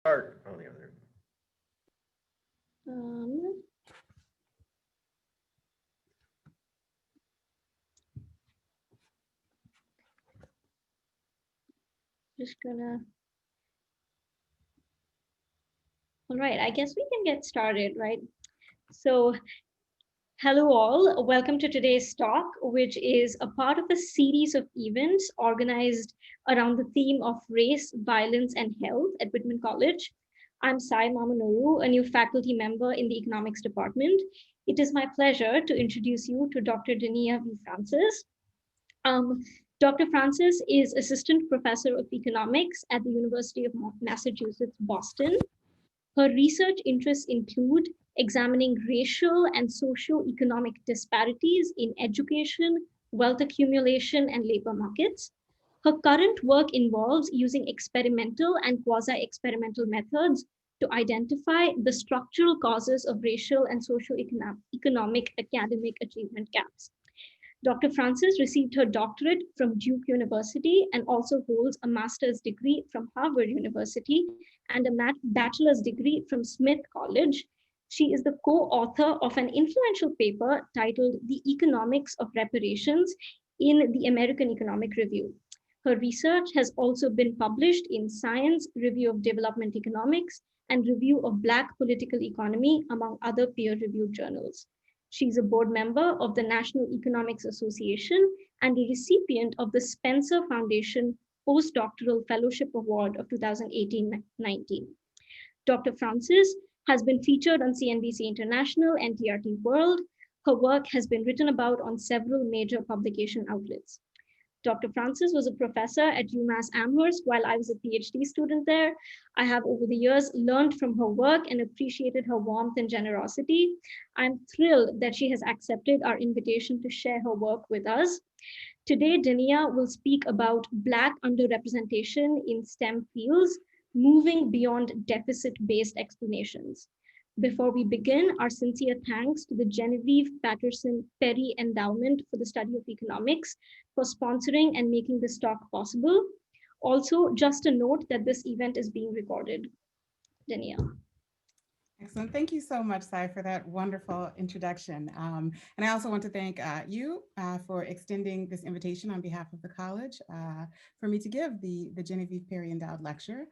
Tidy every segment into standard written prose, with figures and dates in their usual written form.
Start on the other. Um, just gonna, all right, I guess we can get started, right? So, hello all, welcome to today's talk, which is a part of a series of events organized around the theme of race, violence, and health at Whitman College. I'm Sai Mamanuru, a new faculty member in the economics department. It is my pleasure to introduce you to Dr. Dania V. Francis. Um, Dr. Francis is assistant professor of economics at the University of Massachusetts, Boston. Her research interests include examining racial and socio-economic disparities in education, wealth accumulation, and labor markets. Her current work involves using experimental and quasi-experimental methods to identify the structural causes of racial and socio-economic academic achievement gaps. Dr. Francis received her doctorate from Duke University and also holds a master's degree from Harvard University and a bachelor's degree from Smith College. She is the co author of an influential paper titled The Economics of Reparations in the American Economic Review. Her research has also been published in Science, Review of Development Economics, and Review of Black Political Economy, among other peer reviewed journals. She's a board member of the National Economics Association and a recipient of the Spencer Foundation Postdoctoral Fellowship Award of 2018-19. Dr. Francis has been featured on CNBC International and TRT World. Her work has been written about on several major publication outlets. Dr. Francis was a professor at UMass Amherst while I was a PhD student there. I have over the years learned from her work and appreciated her warmth and generosity. I'm thrilled that she has accepted our invitation to share her work with us. Today, Dania will speak about Black underrepresentation in STEM fields, moving beyond deficit based explanations. Before we begin, our sincere thanks to the Genevieve Patterson Perry Endowment for the Study of Economics for sponsoring and making this talk possible. Also, just a note that this event is being recorded. Dania. Excellent. Thank you so much, Sai, for that wonderful introduction. And I also want to thank you for extending this invitation on behalf of the college for me to give the Genevieve Perry Endowed Lecture.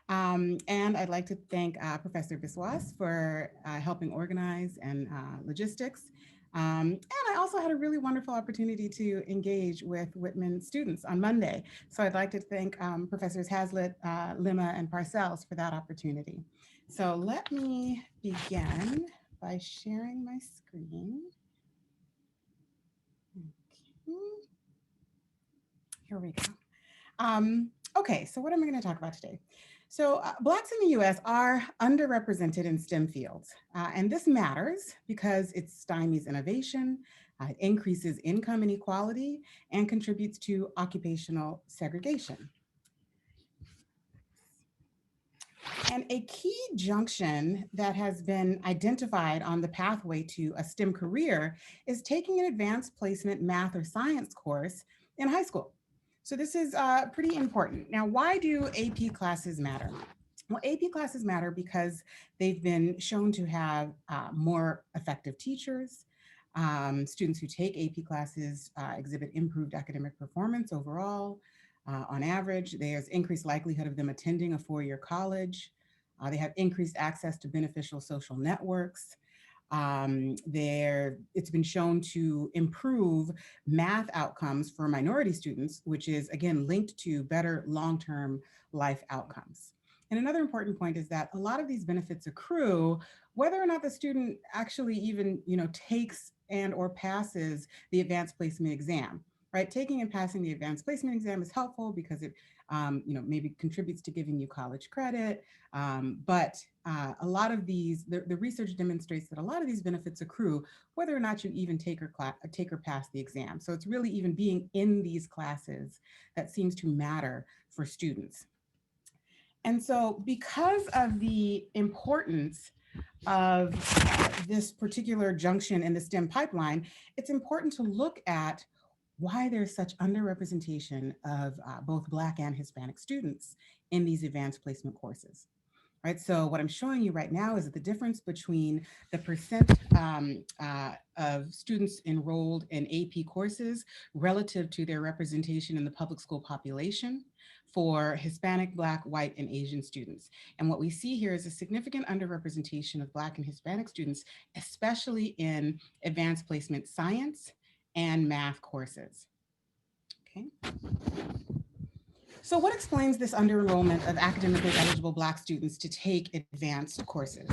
And I'd like to thank Professor Biswas for helping organize and logistics. And I also had a really wonderful opportunity to engage with Whitman students on Monday. So I'd like to thank Professors Hazlitt, Lima, and Parcells for that opportunity. So let me begin by sharing my screen. Okay. Here we go. Okay, so what am I going to talk about today? So Blacks in the US are underrepresented in STEM fields. And this matters because it stymies innovation, it increases income inequality, and contributes to occupational segregation. And a key junction that has been identified on the pathway to a STEM career is taking an advanced placement math or science course in high school. So this is pretty important. Now, why do AP classes matter? Well, AP classes matter because they've been shown to have more effective teachers. Students who take AP classes exhibit improved academic performance overall. On average, there's increased likelihood of them attending a four-year college. They have increased access to beneficial social networks. It's been shown to improve math outcomes for minority students, which is again linked to better long-term life outcomes. And another important point is that a lot of these benefits accrue whether or not the student actually even takes and or passes the advanced placement exam. Right, taking and passing the advanced placement exam is helpful because it maybe contributes to giving you college credit. But a lot of these, the research demonstrates that a lot of these benefits accrue whether or not you even take or pass the exam. So it's really even being in these classes that seems to matter for students. And so because of the importance of this particular junction in the STEM pipeline, it's important to look at why there's such underrepresentation of both Black and Hispanic students in these advanced placement courses. right? So what I'm showing you right now is the difference between the percent of students enrolled in AP courses relative to their representation in the public school population for Hispanic, Black, White, and Asian students. And what we see here is a significant underrepresentation of Black and Hispanic students, especially in advanced placement science and math courses. Okay. So what explains this under-enrollment of academically eligible Black students to take advanced courses?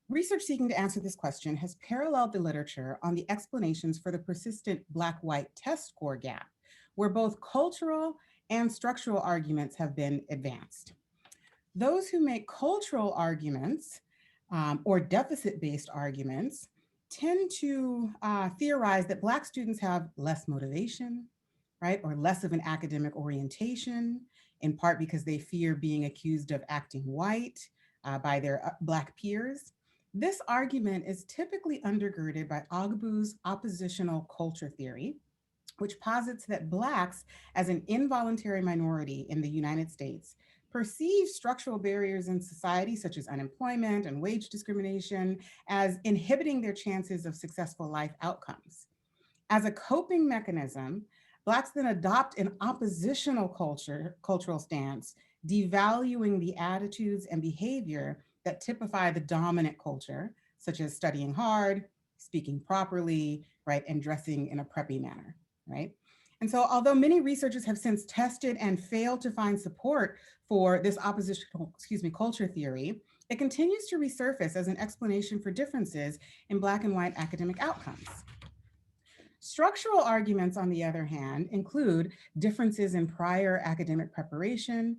Research seeking to answer this question has paralleled the literature on the explanations for the persistent Black-white test score gap, where both cultural and structural arguments have been advanced. Those who make cultural arguments or deficit-based arguments tend to theorize that Black students have less motivation, right, or less of an academic orientation, in part because they fear being accused of acting white by their Black peers. This argument is typically undergirded by Ogbu's oppositional culture theory, which posits that Blacks, as an involuntary minority in the United States, perceive structural barriers in society, such as unemployment and wage discrimination, as inhibiting their chances of successful life outcomes. As a coping mechanism, Blacks then adopt an oppositional cultural stance, devaluing the attitudes and behavior that typify the dominant culture, such as studying hard, speaking properly, right, and dressing in a preppy manner, right? And so, although many researchers have since tested and failed to find support for this oppositional, culture theory, it continues to resurface as an explanation for differences in Black and white academic outcomes. Structural arguments, on the other hand, include differences in prior academic preparation,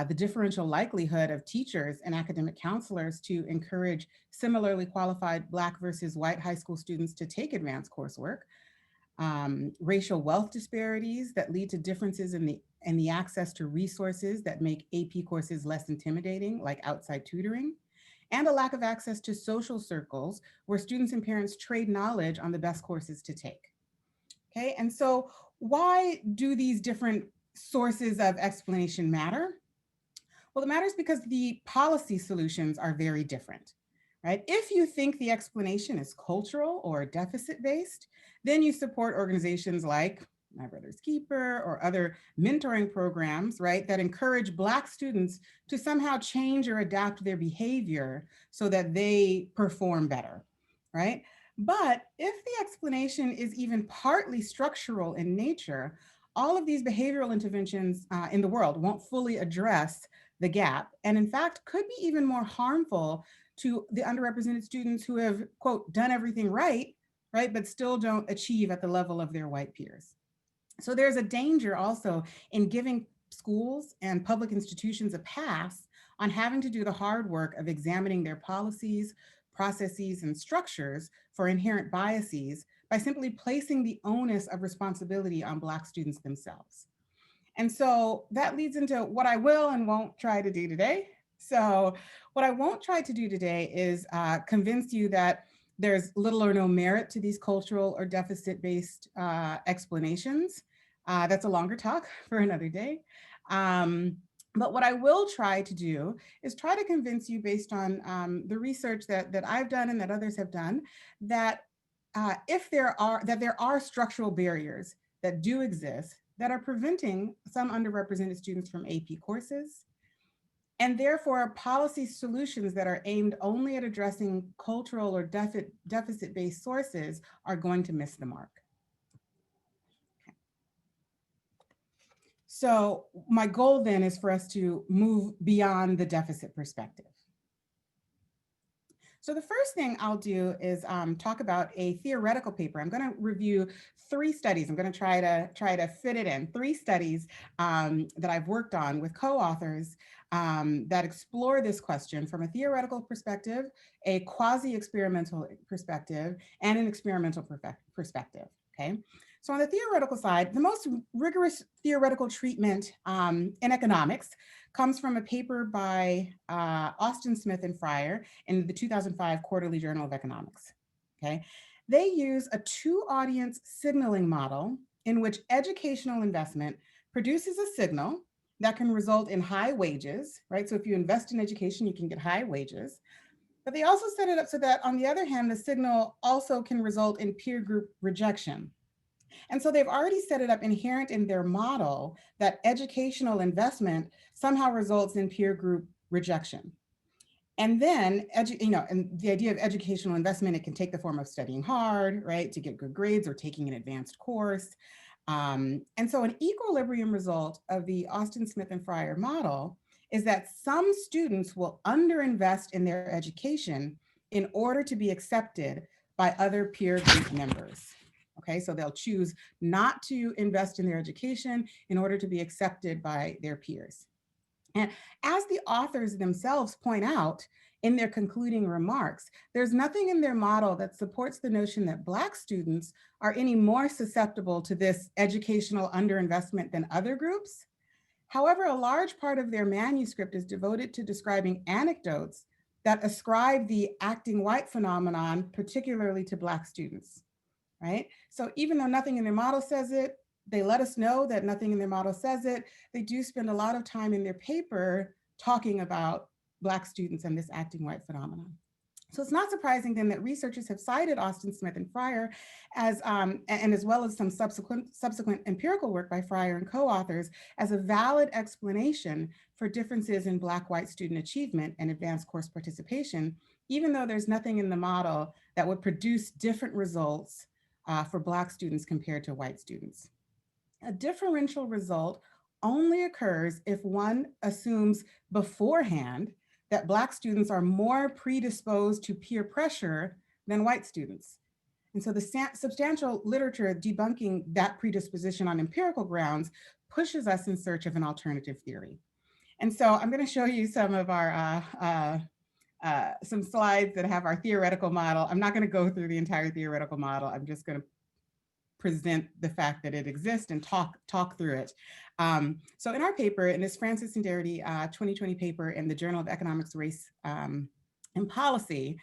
the differential likelihood of teachers and academic counselors to encourage similarly qualified Black versus white high school students to take advanced coursework, racial wealth disparities that lead to differences in the access to resources that make AP courses less intimidating, like outside tutoring, and a lack of access to social circles where students and parents trade knowledge on the best courses to take. Okay, and so why do these different sources of explanation matter? Well, it matters because the policy solutions are very different, right? If you think the explanation is cultural or deficit based, then you support organizations like My Brother's Keeper or other mentoring programs, right, that encourage Black students to somehow change or adapt their behavior so that they perform better, right? But if the explanation is even partly structural in nature, all of these behavioral interventions in the world won't fully address the gap, and in fact, could be even more harmful to the underrepresented students who have, quote, done everything right, right, but still don't achieve at the level of their white peers. So there's a danger also in giving schools and public institutions a pass on having to do the hard work of examining their policies, processes, and structures for inherent biases by simply placing the onus of responsibility on Black students themselves. And so that leads into what I will and won't try to do today. So, what I won't try to do today is convince you that there's little or no merit to these cultural or deficit based explanations. That's a longer talk for another day. But what I will try to do is try to convince you, based on the research that I've done and that others have done, that if there are structural barriers that do exist that are preventing some underrepresented students from AP courses, and therefore policy solutions that are aimed only at addressing cultural or deficit-based sources are going to miss the mark. So my goal then is for us to move beyond the deficit perspective. So the first thing I'll do is talk about a theoretical paper. I'm going to review 3 studies. I'm going to try to fit it in 3 studies that I've worked on with co-authors that explore this question from a theoretical perspective, a quasi-experimental perspective, and an experimental perspective. Okay. So on the theoretical side, the most rigorous theoretical treatment in economics comes from a paper by Austin Smith and Fryer in the 2005 Quarterly Journal of Economics. Okay, they use a 2-audience signaling model in which educational investment produces a signal that can result in high wages, right? So if you invest in education, you can get high wages. But they also set it up so that, on the other hand, the signal also can result in peer group rejection. And so they've already set it up inherent in their model that educational investment somehow results in peer group rejection. And then, and the idea of educational investment, it can take the form of studying hard, right, to get good grades or taking an advanced course. And so an equilibrium result of the Austin Smith and Fryer model is that some students will underinvest in their education in order to be accepted by other peer group members. Okay, so they'll choose not to invest in their education in order to be accepted by their peers. And as the authors themselves point out in their concluding remarks, there's nothing in their model that supports the notion that Black students are any more susceptible to this educational underinvestment than other groups. However, a large part of their manuscript is devoted to describing anecdotes that ascribe the acting white phenomenon, particularly to Black students, right? So even though nothing in their model says it, they let us know that nothing in their model says it. They do spend a lot of time in their paper talking about Black students and this acting white phenomenon. So it's not surprising then that researchers have cited Austin Smith and Fryer as, and as well as some subsequent empirical work by Fryer and co-authors as a valid explanation for differences in Black-white student achievement and advanced course participation, even though there's nothing in the model that would produce different results for Black students compared to white students. A differential result only occurs if one assumes beforehand that Black students are more predisposed to peer pressure than white students. And so the substantial literature debunking that predisposition on empirical grounds pushes us in search of an alternative theory. And so I'm going to show you some of our some slides that have our theoretical model. I'm not going to go through the entire theoretical model. I'm just going to present the fact that it exists and talk through it. So in our paper, in this Francis and Darity 2020 paper in the Journal of Economics, Race, and Policy,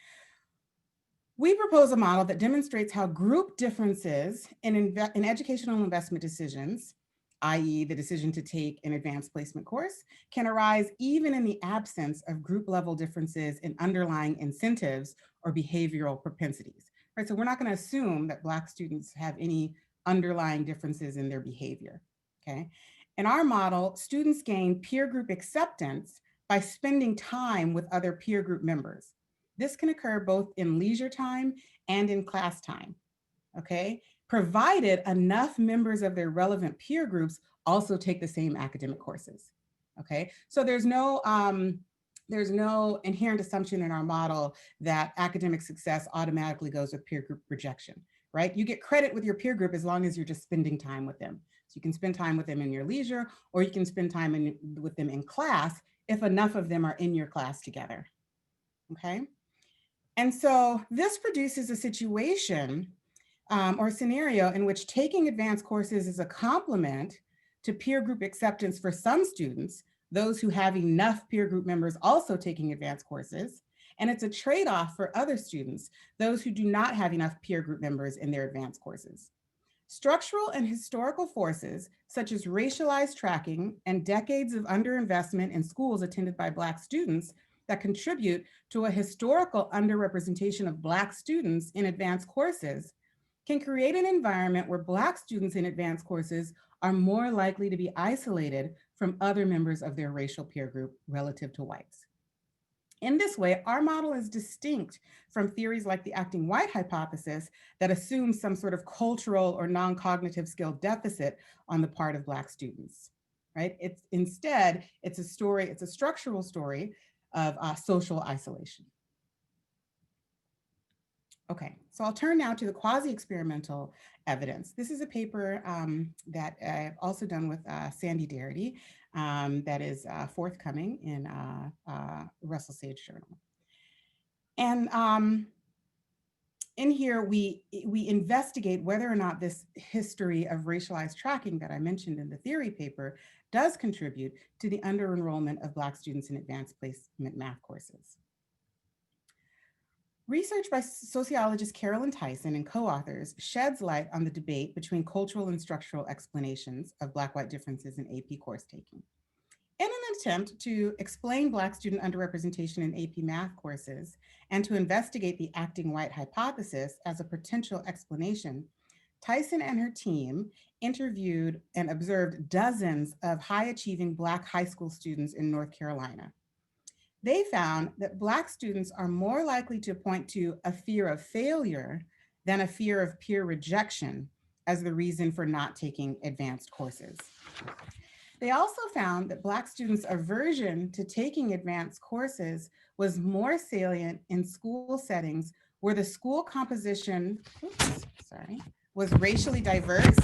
we propose a model that demonstrates how group differences in educational investment decisions, i.e. the decision to take an advanced placement course, can arise even in the absence of group level differences in underlying incentives or behavioral propensities. Right, so we're not going to assume that Black students have any underlying differences in their behavior, okay? In our model, students gain peer group acceptance by spending time with other peer group members. This can occur both in leisure time and in class time, okay? Provided enough members of their relevant peer groups also take the same academic courses, okay? So there's no inherent assumption in our model that academic success automatically goes with peer group rejection, right? You get credit with your peer group as long as you're just spending time with them. So you can spend time with them in your leisure, or you can spend time with them in class if enough of them are in your class together, okay? And so this produces a situation or scenario in which taking advanced courses is a complement to peer group acceptance for some students, those who have enough peer group members also taking advanced courses, and it's a trade-off for other students, those who do not have enough peer group members in their advanced courses. Structural and historical forces, such as racialized tracking and decades of underinvestment in schools attended by Black students, that contribute to a historical underrepresentation of Black students in advanced courses, can create an environment where Black students in advanced courses are more likely to be isolated from other members of their racial peer group relative to whites. In this way, our model is distinct from theories like the acting white hypothesis that assumes some sort of cultural or non-cognitive skill deficit on the part of Black students, right? It's a structural story of social isolation. Okay, so I'll turn now to the quasi-experimental evidence. This is a paper that I've also done with Sandy Darity that is forthcoming in Russell Sage Journal. And in here, we investigate whether or not this history of racialized tracking that I mentioned in the theory paper does contribute to the under-enrollment of Black students in advanced placement math courses. Research by sociologist Carolyn Tyson and co-authors sheds light on the debate between cultural and structural explanations of Black-white differences in AP course taking. attempt to explain Black student underrepresentation in AP math courses and to investigate the acting white hypothesis as a potential explanation, Tyson and her team interviewed and observed dozens of high achieving Black high school students in North Carolina. They found that Black students are more likely to point to a fear of failure than a fear of peer rejection as the reason for not taking advanced courses. They also found that Black students' aversion to taking advanced courses was more salient in school settings where the school composition, was racially diverse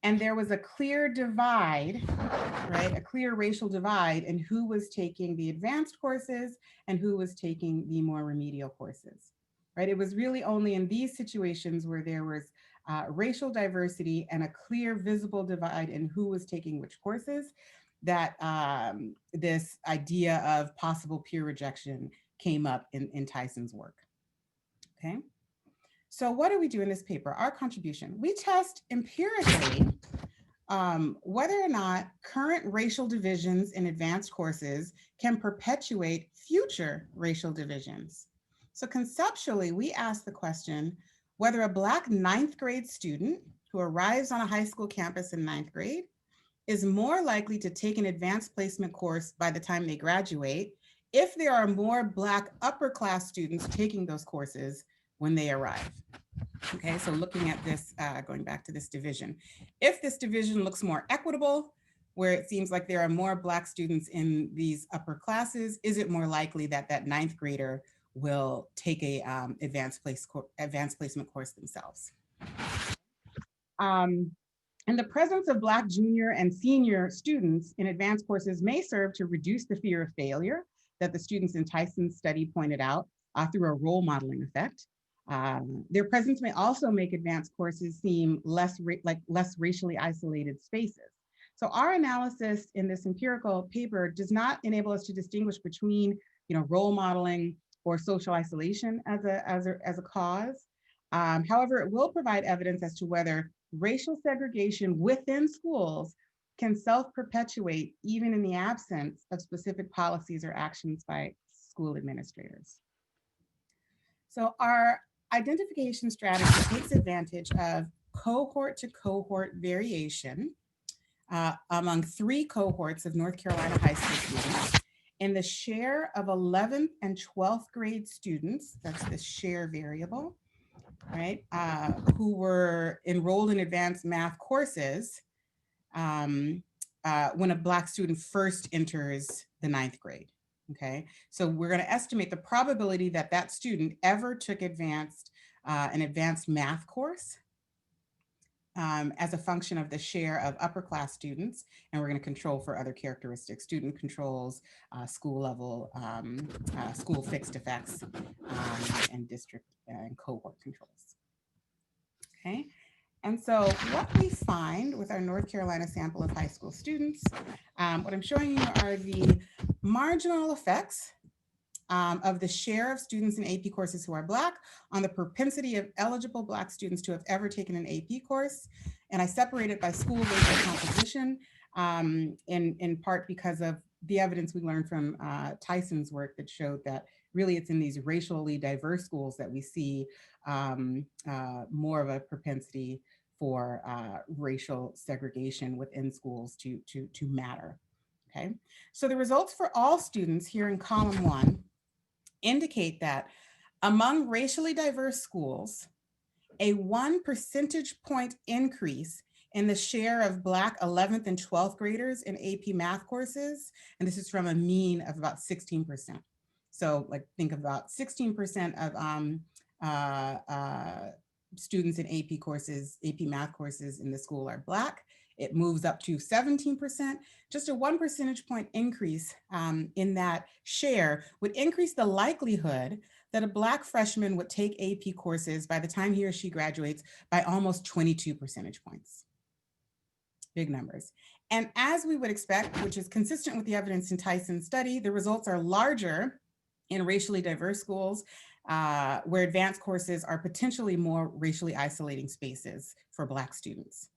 and there was a clear divide, right? A clear racial divide in who was taking the advanced courses and who was taking the more remedial courses, right? It was really only in these situations where there was racial diversity and a clear visible divide in who was taking which courses that this idea of possible peer rejection came up in Tyson's work, okay? So what do we do in this paper? Our contribution, we test empirically whether or not current racial divisions in advanced courses can perpetuate future racial divisions. So conceptually, we ask the question whether a Black ninth grade student who arrives on a high school campus in ninth grade is more likely to take an advanced placement course by the time they graduate if there are more Black upper class students taking those courses when they arrive. Okay, so looking at this, going back to this division. If this division looks more equitable, where it seems like there are more Black students in these upper classes, is it more likely that that ninth grader will take a advanced placement course themselves? And the presence of Black junior and senior students in advanced courses may serve to reduce the fear of failure that the students in Tyson's study pointed out through a role modeling effect. Their presence may also make advanced courses seem less racially isolated spaces. So our analysis in this empirical paper does not enable us to distinguish between, role modeling or social isolation as a cause. However, it will provide evidence as to whether racial segregation within schools can self-perpetuate even in the absence of specific policies or actions by school administrators. So our identification strategy takes advantage of cohort to cohort variation among 3 cohorts of North Carolina high school students in the share of 11th and 12th grade students, that's the share variable, right, who were enrolled in advanced math courses when a Black student first enters the 9th grade. Okay, so we're going to estimate the probability that that student ever took an advanced math course as a function of the share of upper class students, and we're going to control for other characteristics, student controls, school level, school fixed effects, and district and cohort controls. Okay, and so what we find with our North Carolina sample of high school students, what I'm showing you are the marginal effects of the share of students in AP courses who are Black on the propensity of eligible Black students to have ever taken an AP course. And I separate it by school racial composition, in part because of the evidence we learned from Tyson's work that showed that really it's in these racially diverse schools that we see more of a propensity for racial segregation within schools to matter. Okay, so the results for all students here in column 1 indicate that among racially diverse schools, a 1 percentage point increase in the share of Black 11th and 12th graders in AP math courses, and this is from a mean of about 16%. So like think about 16% of students in AP courses, AP math courses in the school are Black. It moves up to 17%. Just a 1 percentage point increase in that share would increase the likelihood that a Black freshman would take AP courses by the time he or she graduates by almost 22 percentage points. Big numbers. And as we would expect, which is consistent with the evidence in Tyson's study, the results are larger in racially diverse schools where advanced courses are potentially more racially isolating spaces for Black students.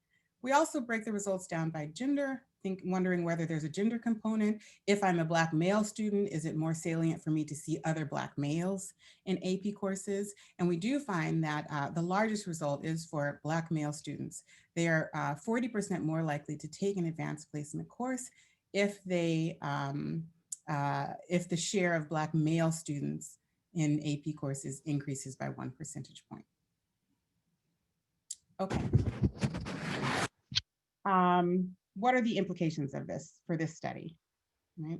We also break the results down by gender, wondering whether there's a gender component. If I'm a Black male student, is it more salient for me to see other Black males in AP courses? And we do find that the largest result is for Black male students. They are 40% more likely to take an advanced placement course if if the share of Black male students in AP courses increases by 1 percentage point. Okay. What are the implications of this for this study? Right.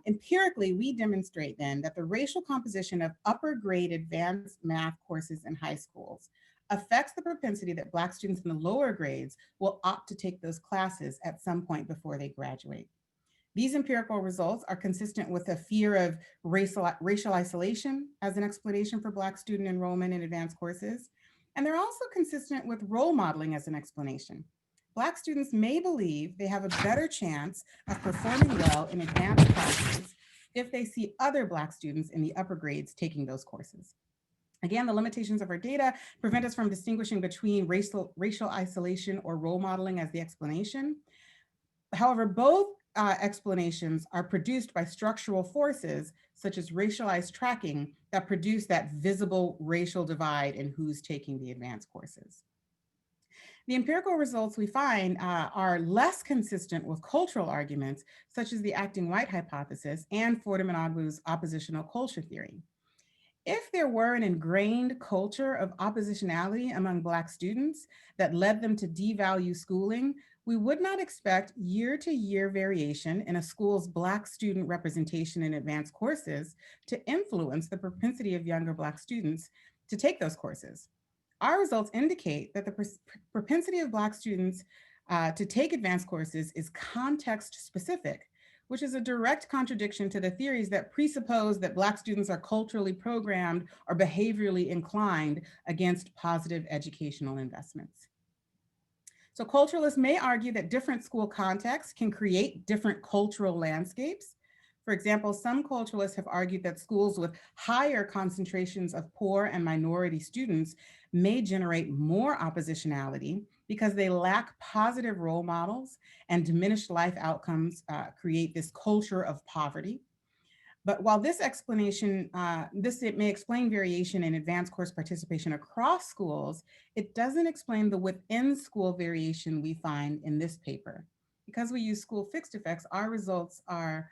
Empirically, we demonstrate then that the racial composition of upper grade advanced math courses in high schools affects the propensity that Black students in the lower grades will opt to take those classes at some point before they graduate. These empirical results are consistent with a fear of racial isolation as an explanation for Black student enrollment in advanced courses. And they're also consistent with role modeling as an explanation. Black students may believe they have a better chance of performing well in advanced classes if they see other Black students in the upper grades taking those courses. Again, the limitations of our data prevent us from distinguishing between racial isolation or role modeling as the explanation. However, both explanations are produced by structural forces such as racialized tracking that produce that visible racial divide in who's taking the advanced courses. The empirical results we find are less consistent with cultural arguments, such as the acting white hypothesis and Fordham and Ogbu's oppositional culture theory. If there were an ingrained culture of oppositionality among Black students that led them to devalue schooling, we would not expect year-to-year variation in a school's Black student representation in advanced courses to influence the propensity of younger Black students to take those courses. Our results indicate that the propensity of Black students to take advanced courses is context specific, which is a direct contradiction to the theories that presuppose that Black students are culturally programmed or behaviorally inclined against positive educational investments. So culturalists may argue that different school contexts can create different cultural landscapes. For example, some culturalists have argued that schools with higher concentrations of poor and minority students may generate more oppositionality because they lack positive role models, and diminished life outcomes create this culture of poverty. But while this explanation, it may explain variation in advanced course participation across schools, it doesn't explain the within school variation we find in this paper. Because we use school fixed effects, our results are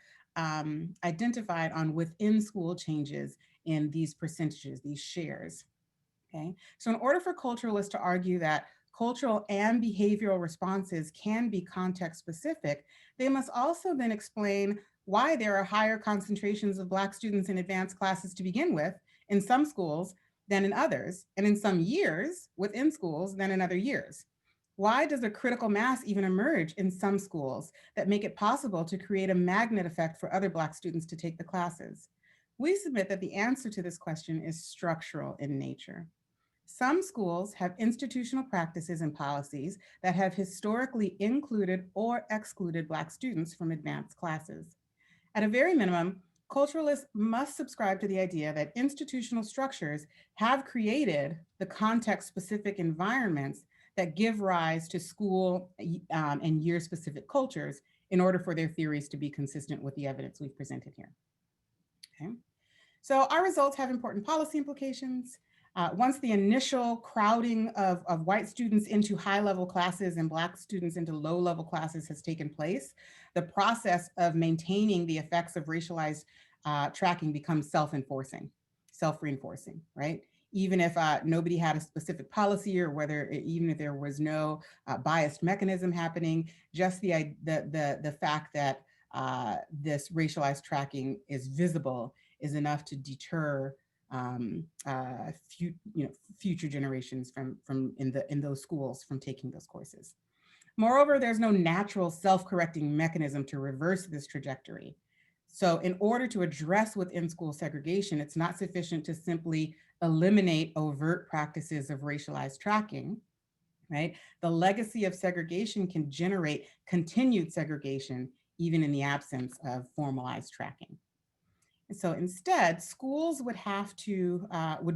identified on within school changes in these percentages, these shares. Okay, so in order for culturalists to argue that cultural and behavioral responses can be context specific, they must also then explain why there are higher concentrations of Black students in advanced classes to begin with in some schools than in others, and in some years within schools than in other years. Why does a critical mass even emerge in some schools that make it possible to create a magnet effect for other Black students to take the classes? We submit that the answer to this question is structural in nature. Some schools have institutional practices and policies that have historically included or excluded Black students from advanced classes. At a very minimum, culturalists must subscribe to the idea that institutional structures have created the context-specific environments that give rise to school and year-specific cultures in order for their theories to be consistent with the evidence we've presented here. Okay. So our results have important policy implications. Once the initial crowding of white students into high-level classes and Black students into low-level classes has taken place, the process of maintaining the effects of racialized tracking becomes self-enforcing, self-reinforcing, right? Even if nobody had a specific policy, or even if there was no biased mechanism happening, just the fact that this racialized tracking is visible is enough to deter future generations from in those schools from taking those courses. Moreover, there's no natural self-correcting mechanism to reverse this trajectory. So in order to address within school segregation, it's not sufficient to simply eliminate overt practices of racialized tracking, right? The legacy of segregation can generate continued segregation even in the absence of formalized tracking. So instead, schools would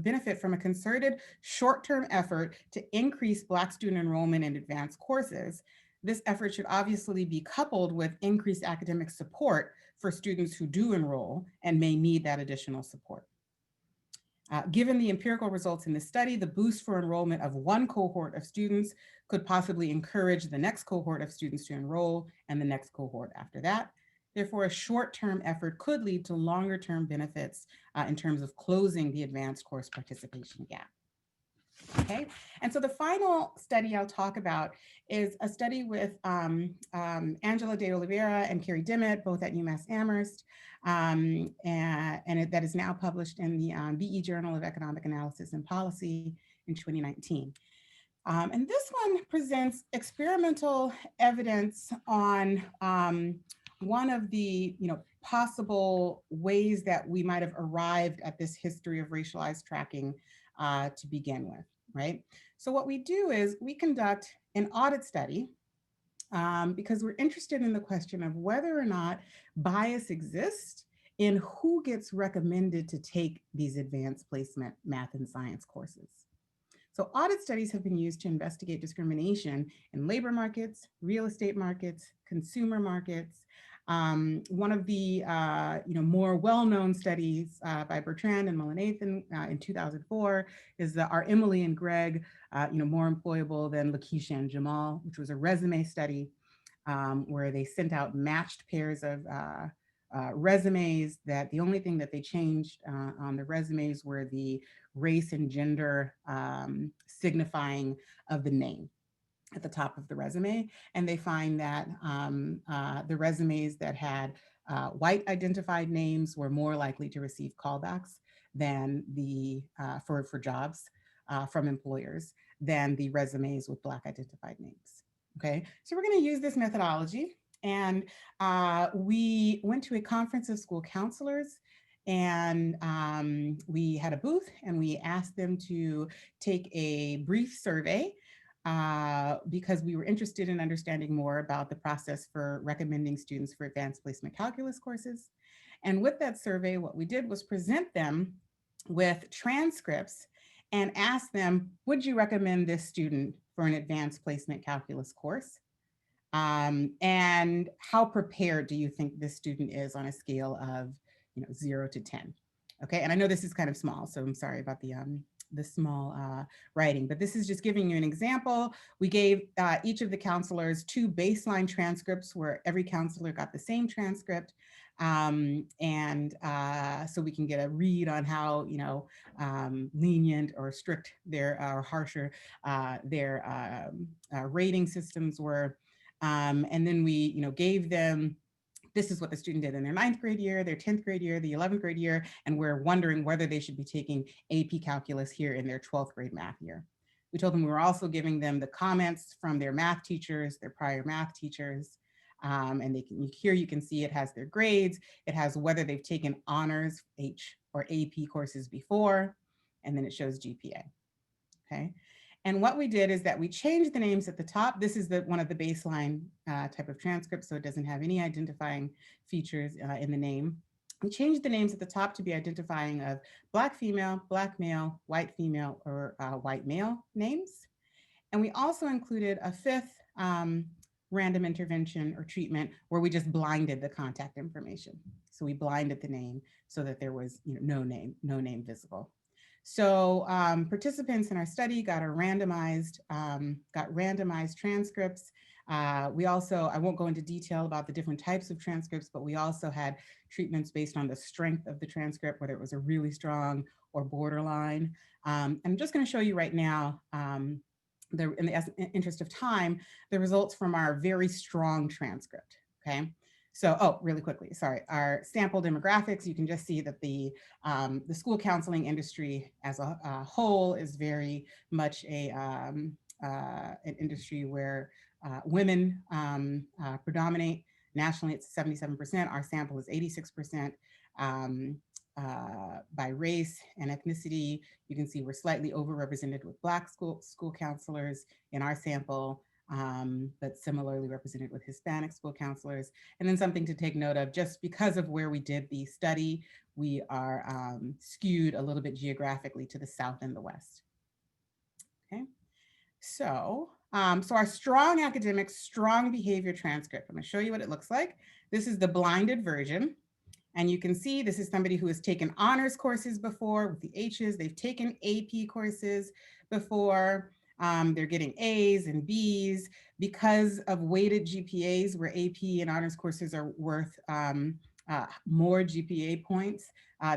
benefit from a concerted short-term effort to increase Black student enrollment in advanced courses This effort should obviously be coupled with increased academic support for students who do enroll and may need that additional support. Given the empirical results in this study, the boost for enrollment of one cohort of students could possibly encourage the next cohort of students to enroll and the next cohort after that. Therefore, a short-term effort could lead to longer-term benefits in terms of closing the advanced course participation gap. Okay, and so the final study I'll talk about is a study with Angela de Oliveira and Carrie Dimmitt, both at UMass Amherst, that is now published in the BE Journal of Economic Analysis and Policy in 2019. And this one presents experimental evidence on one of the possible ways that we might have arrived at this history of racialized tracking to begin with, right? So what we do is we conduct an audit study because we're interested in the question of whether or not bias exists in who gets recommended to take these advanced placement math and science courses. So audit studies have been used to investigate discrimination in labor markets, real estate markets, consumer markets. One of the more well-known studies by Bertrand and Mullinath in 2004 is Are Emily and Greg more employable than Lakeisha and Jamal, which was a resume study where they sent out matched pairs of resumes that the only thing that they changed on the resumes were the race and gender signifying of the name at the top of the resume. And they find that the resumes that had white identified names were more likely to receive callbacks than for jobs from employers than the resumes with Black identified names. Okay, so we're going to use this methodology. And we went to a conference of school counselors, and we had a booth, and we asked them to take a brief survey because we were interested in understanding more about the process for recommending students for advanced placement calculus courses. And with that survey, what we did was present them with transcripts and ask them, would you recommend this student for an advanced placement calculus course? And how prepared do you think this student is on a scale of 0 to 10? Okay, and I know this is kind of small, so I'm sorry about the small writing, but this is just giving you an example. We gave each of the counselors 2 baseline transcripts where every counselor got the same transcript. So we can get a read on how lenient or strict or harsher their rating systems were. And then we gave them, this is what the student did in their 9th grade year, their 10th grade year, the 11th grade year, and we're wondering whether they should be taking AP Calculus here in their 12th grade math year. We told them we were also giving them the comments from their math teachers, their prior math teachers, and here you can see it has their grades, it has whether they've taken honors, H or AP courses before, and then it shows GPA, okay? And what we did is that we changed the names at the top. This is one of the baseline type of transcripts, so it doesn't have any identifying features in the name. We changed the names at the top to be identifying of Black female, Black male, white female, or white male names. And we also included a 5th random intervention or treatment where we just blinded the contact information. So we blinded the name so that there was no name visible. So participants in our study got randomized transcripts. We also, I won't go into detail about the different types of transcripts, but we also had treatments based on the strength of the transcript, whether it was a really strong or borderline. I'm just going to show you right now, in the interest of time, the results from our very strong transcript, okay? So, really quickly, sorry, our sample demographics, you can just see that the school counseling industry as a whole is very much an industry where women predominate. Nationally, it's 77%. Our sample is 86%. By race and ethnicity, you can see we're slightly overrepresented with Black school counselors in our sample, but similarly represented with Hispanic school counselors. And then something to take note of, just because of where we did the study, we are skewed a little bit geographically to the South and the West. Okay, so So our strong academic, strong behavior transcript, I'm going to show you what it looks like. This is the blinded version. And you can see this is somebody who has taken honors courses before with the H's. They've taken AP courses before. They're getting A's and B's because of weighted GPAs where AP and honors courses are worth more GPA points.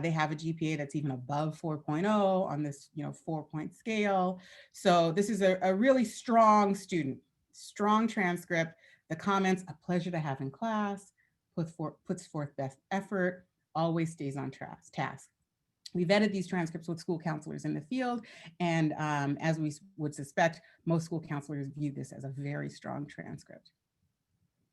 They have a GPA that's even above 4.0 on this 4-point scale. So this is a really strong student, strong transcript. The comments, a pleasure to have in class, puts forth best effort, always stays on task. We vetted these transcripts with school counselors in the field, and as we would suspect, most school counselors view this as a very strong transcript.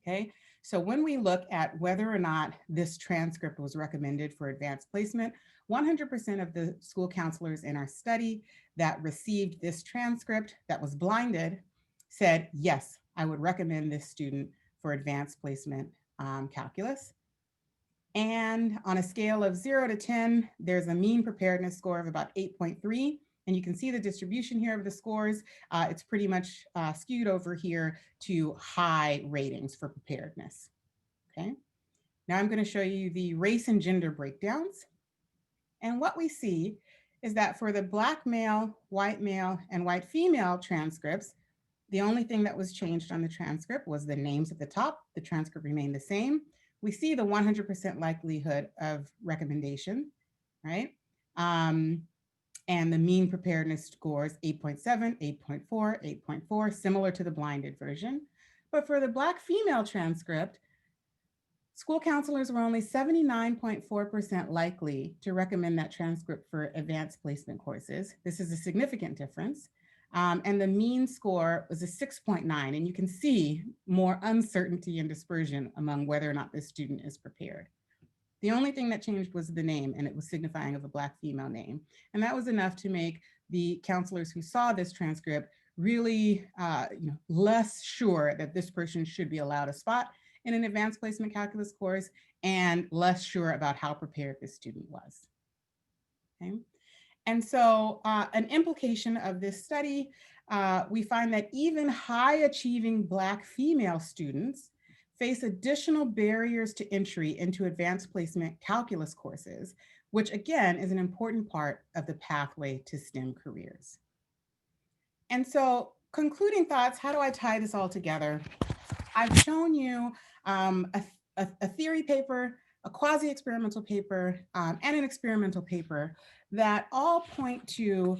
Okay, so when we look at whether or not this transcript was recommended for advanced placement, 100% of the school counselors in our study that received this transcript that was blinded said, yes, I would recommend this student for advanced placement calculus. And on a scale of 0 to 10, there's a mean preparedness score of about 8.3. And you can see the distribution here of the scores. It's pretty much skewed over here to high ratings for preparedness. Okay. Now I'm going to show you the race and gender breakdowns. And what we see is that for the Black male, and white female transcripts, the only thing that was changed on the transcript was the names at the top. The transcript remained the same. We see the 100% likelihood of recommendation, right? And the mean preparedness scores 8.7, 8.4, 8.4, similar to the blinded version. But for the Black female transcript, school counselors were only 79.4% likely to recommend that transcript for advanced placement courses. This is a significant difference. And the mean score was a 6.9, and you can see more uncertainty and dispersion among whether or not this student is prepared. The only thing that changed was the name, and it was signifying of a Black female name. And that was enough to make the counselors who saw this transcript really less sure that this person should be allowed a spot in an advanced placement calculus course, and less sure about how prepared this student was. Okay. And so an implication of this study, we find that even high achieving Black female students face additional barriers to entry into advanced placement calculus courses, which again is an important part of the pathway to STEM careers. And so concluding thoughts, how do I tie this all together? I've shown you a theory paper, a quasi-experimental paper, and an experimental paper that all point to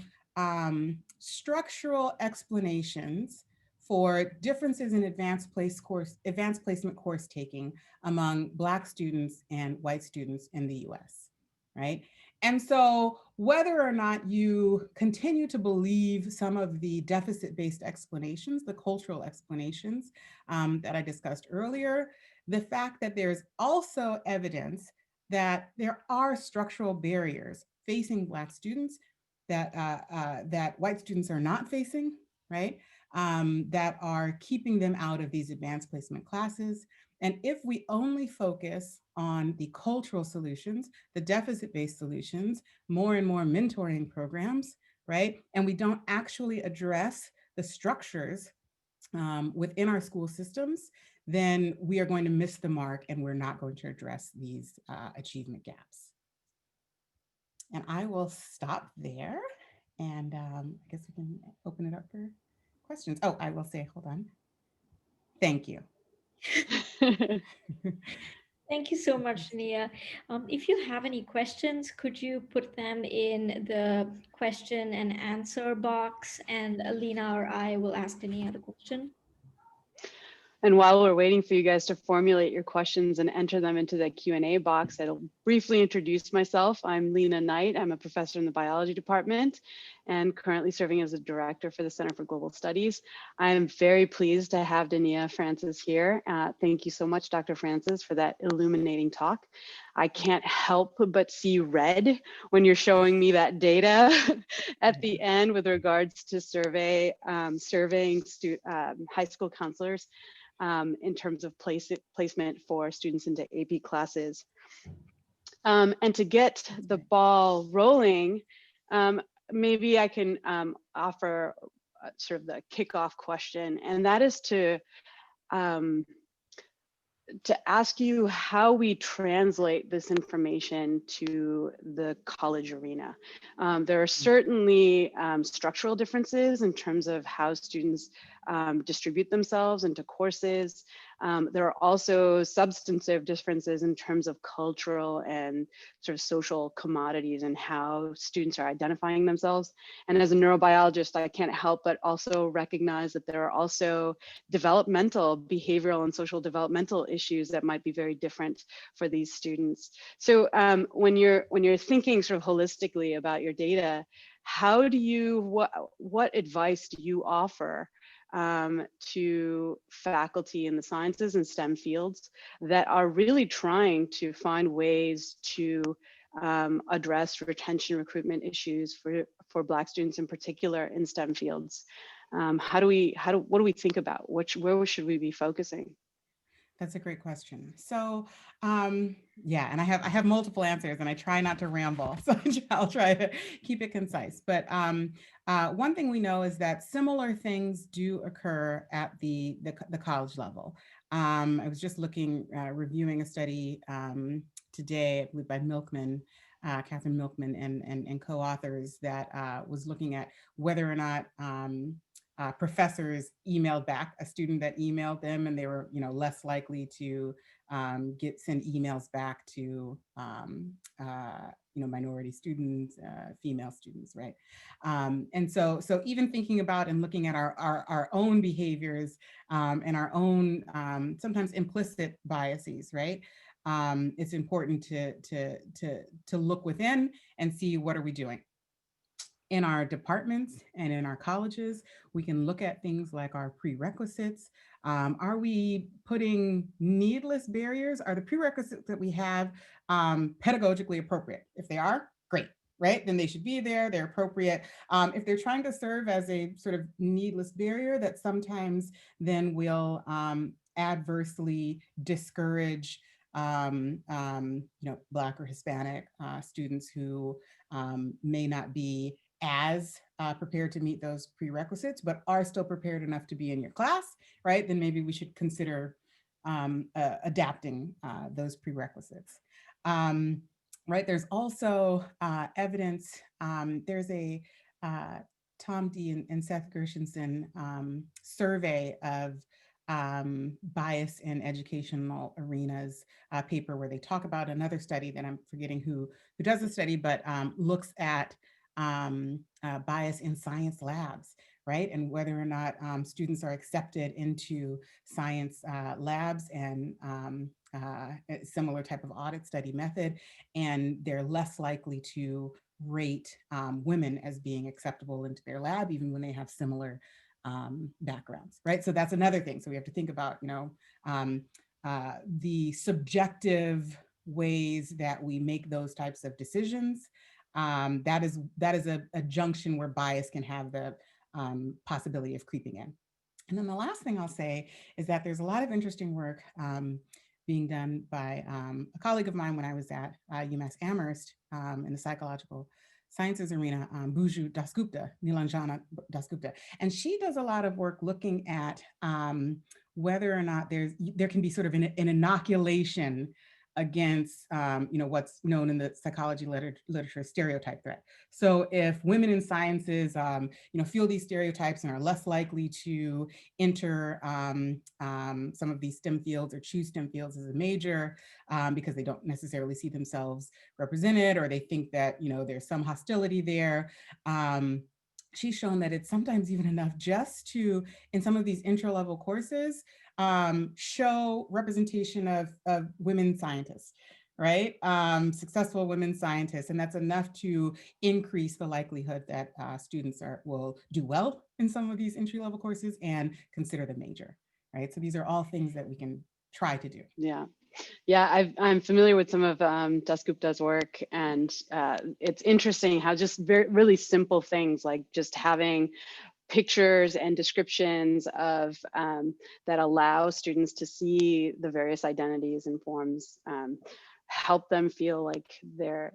structural explanations for differences in advanced placement course taking among Black students and white students in the US, right? And so whether or not you continue to believe some of the deficit-based explanations, the cultural explanations that I discussed earlier, the fact that there's also evidence that there are structural barriers facing Black students that white students are not facing, right? That are keeping them out of these advanced placement classes. And if we only focus on the cultural solutions, the deficit-based solutions, more and more mentoring programs, right? And we don't actually address the structures within our school systems, then we are going to miss the mark and we're not going to address these achievement gaps. And I will stop there, and I guess we can open it up for questions. Oh, I will say, hold on. Thank you. Thank you so much, Dania. If you have any questions, could you put them in the question and answer box, and Alina or I will ask Dania the question. And while we're waiting for you guys to formulate your questions and enter them into the Q&A box, I'll briefly introduce myself. I'm Lena Knight. I'm a professor in the biology department and currently serving as a director for the Center for Global Studies. I'm very pleased to have Dania Francis here. Thank you so much, Dr. Francis, for that illuminating talk. I can't help but see red when you're showing me that data at the end with regards to surveying high school counselors in terms of placement for students into AP classes. And to get the ball rolling, maybe I can offer sort of the kickoff question, and that is um, to ask you how we translate this information to the college arena. There are certainly structural differences in terms of how students distribute themselves into courses. There are also substantive differences in terms of cultural and sort of social commodities and how students are identifying themselves. And as a neurobiologist, I can't help but also recognize that there are also developmental, behavioral and social developmental issues that might be very different for these students. So when you're thinking sort of holistically about your data, how do you, what advice do you offer to faculty in the sciences and STEM fields that are really trying to find ways to address retention recruitment issues for Black students in particular in STEM fields? What do we think about? Where should we be focusing? That's a great question. So, yeah, and I have multiple answers, and I try not to ramble, so I'll try to keep it concise. But one thing we know is that similar things do occur at the college level. I was just reviewing a study today by Milkman, Catherine Milkman, and co-authors that was looking at whether or not professors emailed back a student that emailed them, and they were, less likely to send emails back to, minority students, female students, right? And so even thinking about and looking at our own behaviors and our own sometimes implicit biases, right? It's important to look within and see what are we doing. In our departments and in our colleges, we can look at things like our prerequisites. Are we putting needless barriers? Are the prerequisites that we have pedagogically appropriate? If they are, great, right? Then they should be there, they're appropriate. If they're trying to serve as a sort of needless barrier that sometimes then will adversely discourage Black or Hispanic students who may not be as prepared to meet those prerequisites, but are still prepared enough to be in your class, right? Then maybe we should consider adapting those prerequisites. Right, there's also evidence, there's a Tom D. and Seth Gershenson survey of bias in educational arenas paper where they talk about another study that I'm forgetting who does the study, but looks at bias in science labs, right? And whether or not students are accepted into science labs and a similar type of audit study method, and they're less likely to rate women as being acceptable into their lab, even when they have similar backgrounds, right? So that's another thing. So we have to think about, the subjective ways that we make those types of decisions. That is a junction where bias can have the possibility of creeping in. And then the last thing I'll say is that there's a lot of interesting work being done by a colleague of mine when I was at UMass Amherst in the psychological sciences arena, Buju Dasgupta, Nilanjana Dasgupta. And she does a lot of work looking at whether or not there can be sort of an inoculation against what's known in the psychology literature stereotype threat. So if women in sciences feel these stereotypes and are less likely to enter some of these STEM fields or choose STEM fields as a major because they don't necessarily see themselves represented, or they think that there's some hostility there. She's shown that it's sometimes even enough just to, in some of these intro-level courses, show representation of women scientists, right? Successful women scientists. And that's enough to increase the likelihood that students will do well in some of these entry-level courses and consider the major, right? So these are all things that we can try to do. Yeah, I'm familiar with some of Dasgupta's work, and it's interesting how just really simple things like just having pictures and descriptions of that allow students to see the various identities and forms help them feel like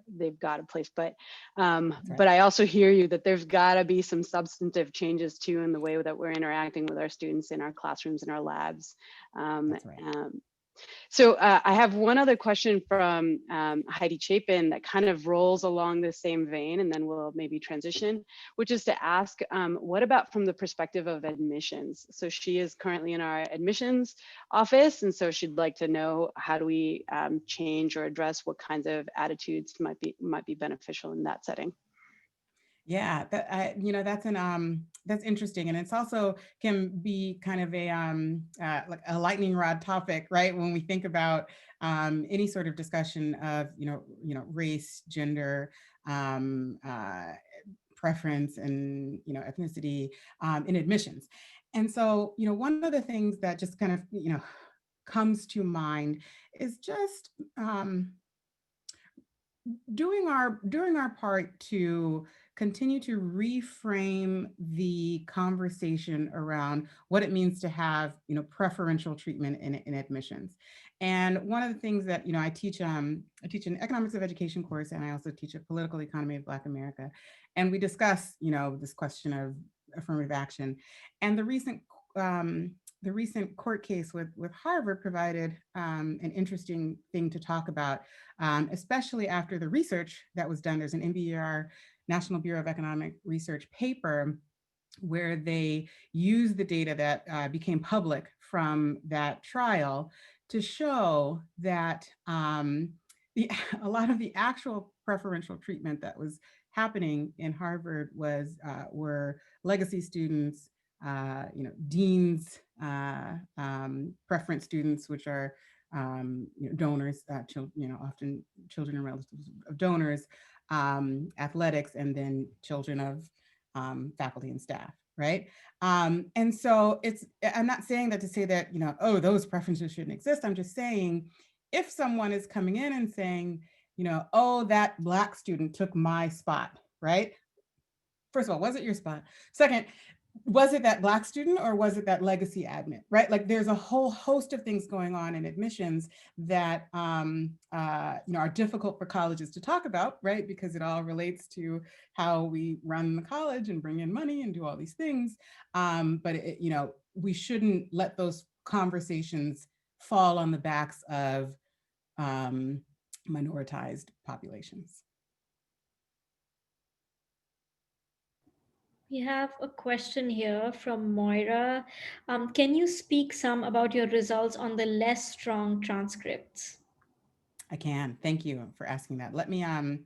they've got a place. But Right. but I also hear you that there's got to be some substantive changes too in the way that we're interacting with our students in our classrooms and our labs. That's right. So I have one other question from Heidi Chapin that kind of rolls along the same vein, and then we'll maybe transition, which is to ask, what about from the perspective of admissions? So she is currently in our admissions office, and so she'd like to know, how do we change or address what kinds of attitudes might be beneficial in that setting? Yeah, that's interesting, and it's also can be kind of a like a lightning rod topic, right? When we think about any sort of discussion of race, gender, preference, and ethnicity in admissions. And so one of the things that just kind of comes to mind is just doing our part to continue to reframe the conversation around what it means to have preferential treatment in admissions. And one of the things that I teach an economics of education course, and I also teach a political economy of Black America, and we discuss this question of affirmative action. And the recent court case with Harvard provided an interesting thing to talk about, especially after the research that was done. There's an NBER, National Bureau of Economic Research paper, where they used the data that became public from that trial to show that a lot of the actual preferential treatment that was happening in Harvard were legacy students, deans, preference students, which are donors, often children and relatives of donors, athletics, and then children of faculty and staff, right? And so I'm not saying that to say that, oh, those preferences shouldn't exist. I'm just saying, if someone is coming in and saying, oh, that Black student took my spot, right? First of all, was it your spot? Second, was it that Black student or was it that legacy admit, right? Like, there's a whole host of things going on in admissions that are difficult for colleges to talk about, right? Because it all relates to how we run the college and bring in money and do all these things. But we shouldn't let those conversations fall on the backs of minoritized populations. We have a question here from Moira. Can you speak some about your results on the less strong transcripts? I can. Thank you for asking that. Let me, I'm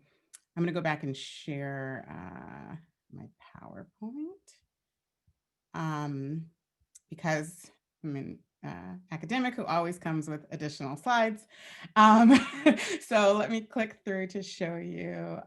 going to go back and share my PowerPoint because I'm an academic who always comes with additional slides. So let me click through to show you.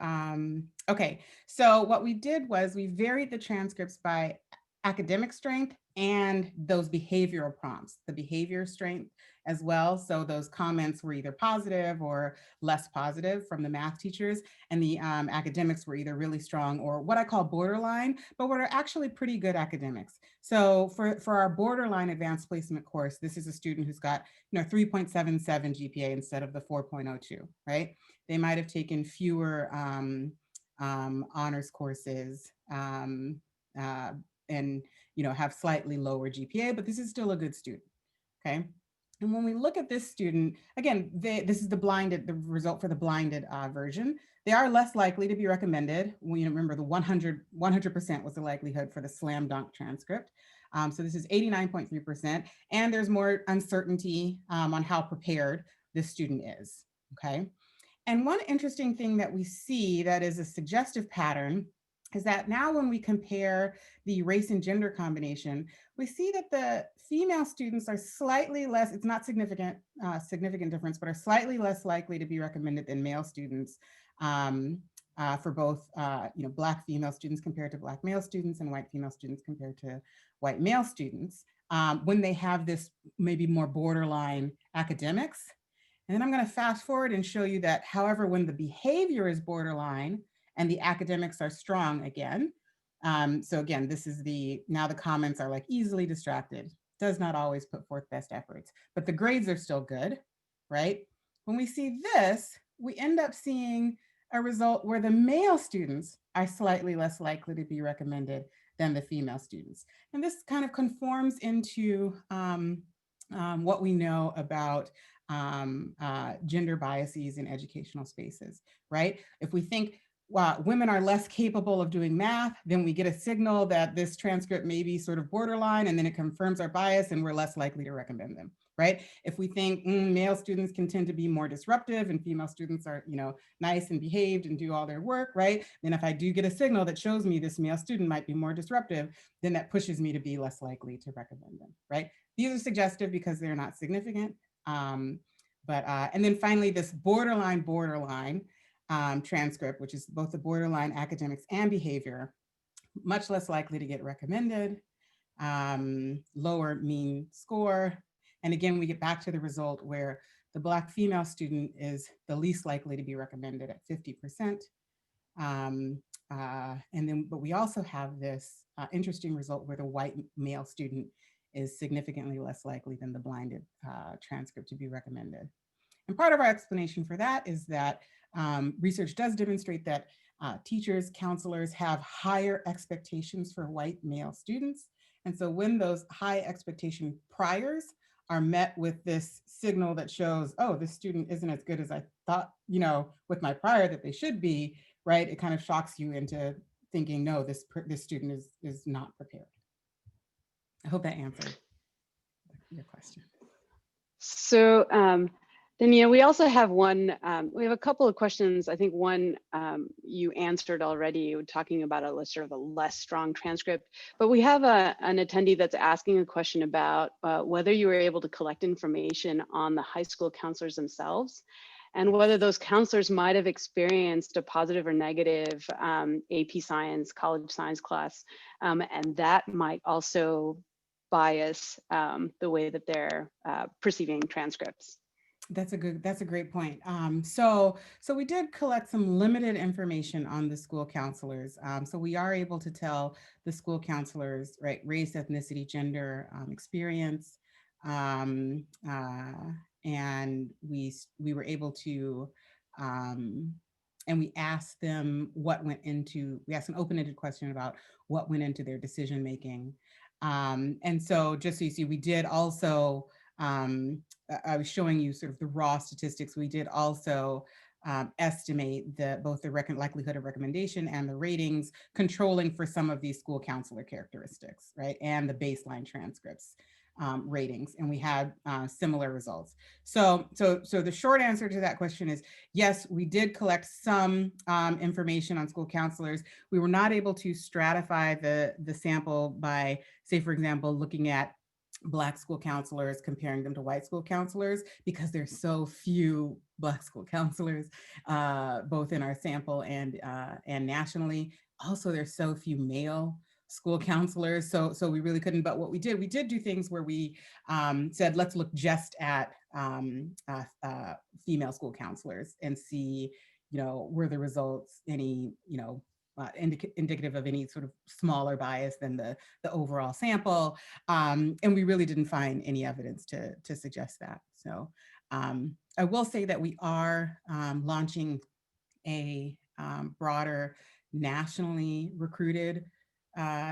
Okay, so what we did was we varied the transcripts by academic strength and those behavioral prompts, the behavior strength as well. So those comments were either positive or less positive from the math teachers, and the academics were either really strong or what I call borderline, but what are actually pretty good academics. So for our borderline advanced placement course, this is a student who's got 3.77 GPA instead of the 4.02, right? They might have taken fewer honors courses and have slightly lower GPA, but this is still a good student, okay? And when we look at this student, again, this is the result for the blinded version. They are less likely to be recommended. Remember, the 100% was the likelihood for the slam dunk transcript. So this is 89.3%, and there's more uncertainty on how prepared this student is, okay? And one interesting thing that we see that is a suggestive pattern is that now when we compare the race and gender combination, we see that the female students are slightly less, it's not significant difference, but are slightly less likely to be recommended than male students for both Black female students compared to Black male students and white female students compared to white male students when they have this maybe more borderline academics. And then I'm going to fast forward and show you that, however, when the behavior is borderline and the academics are strong again. So again, this is now the comments are like easily distracted, does not always put forth best efforts, but the grades are still good, right? When we see this, we end up seeing a result where the male students are slightly less likely to be recommended than the female students. And this kind of conforms into what we know about gender biases in educational spaces, right? If we think women are less capable of doing math, then we get a signal that this transcript may be sort of borderline, and then it confirms our bias and we're less likely to recommend them, right? If we think male students can tend to be more disruptive and female students are, nice and behaved and do all their work, right? Then if I do get a signal that shows me this male student might be more disruptive, then that pushes me to be less likely to recommend them, right? These are suggestive because they're not significant. And then finally, this borderline transcript, which is both the borderline academics and behavior, much less likely to get recommended, lower mean score. And again, we get back to the result where the Black female student is the least likely to be recommended at 50%. But we also have this interesting result where the white male student is significantly less likely than the blinded transcript to be recommended. And part of our explanation for that is that research does demonstrate that teachers, counselors have higher expectations for white male students. And so when those high expectation priors are met with this signal that shows, oh, this student isn't as good as I thought, with my prior that they should be, right? It kind of shocks you into thinking, no, this student is not prepared. I hope that answered your question. So Dania, we also have we have a couple of questions. I think one you answered already, talking about a sort of a less strong transcript, but we have an attendee that's asking a question about whether you were able to collect information on the high school counselors themselves, and whether those counselors might have experienced a positive or negative AP Science, college science class, and that might also bias the way that they're perceiving transcripts. That's a great point. So we did collect some limited information on the school counselors. So we are able to tell the school counselors, right, race, ethnicity, gender, experience, and we were able to, and we asked them we asked an open-ended question about what went into their decision making. And so just so you see, we did also, I was showing you sort of the raw statistics. We did also estimate both the likelihood of recommendation and the ratings, controlling for some of these school counselor characteristics, right? And the baseline transcripts ratings, and we had similar results. So the short answer to that question is yes, we did collect some information on school counselors. We were not able to stratify the sample by, say, for example, looking at Black school counselors, comparing them to white school counselors, because there's so few Black school counselors, both in our sample and nationally. Also, there's so few male school counselors, so we really couldn't. But what we did do things where we said, let's look just at female school counselors and see, were the results any, indicative of any sort of smaller bias than the overall sample. And we really didn't find any evidence to suggest that. So I will say that we are launching a broader nationally recruited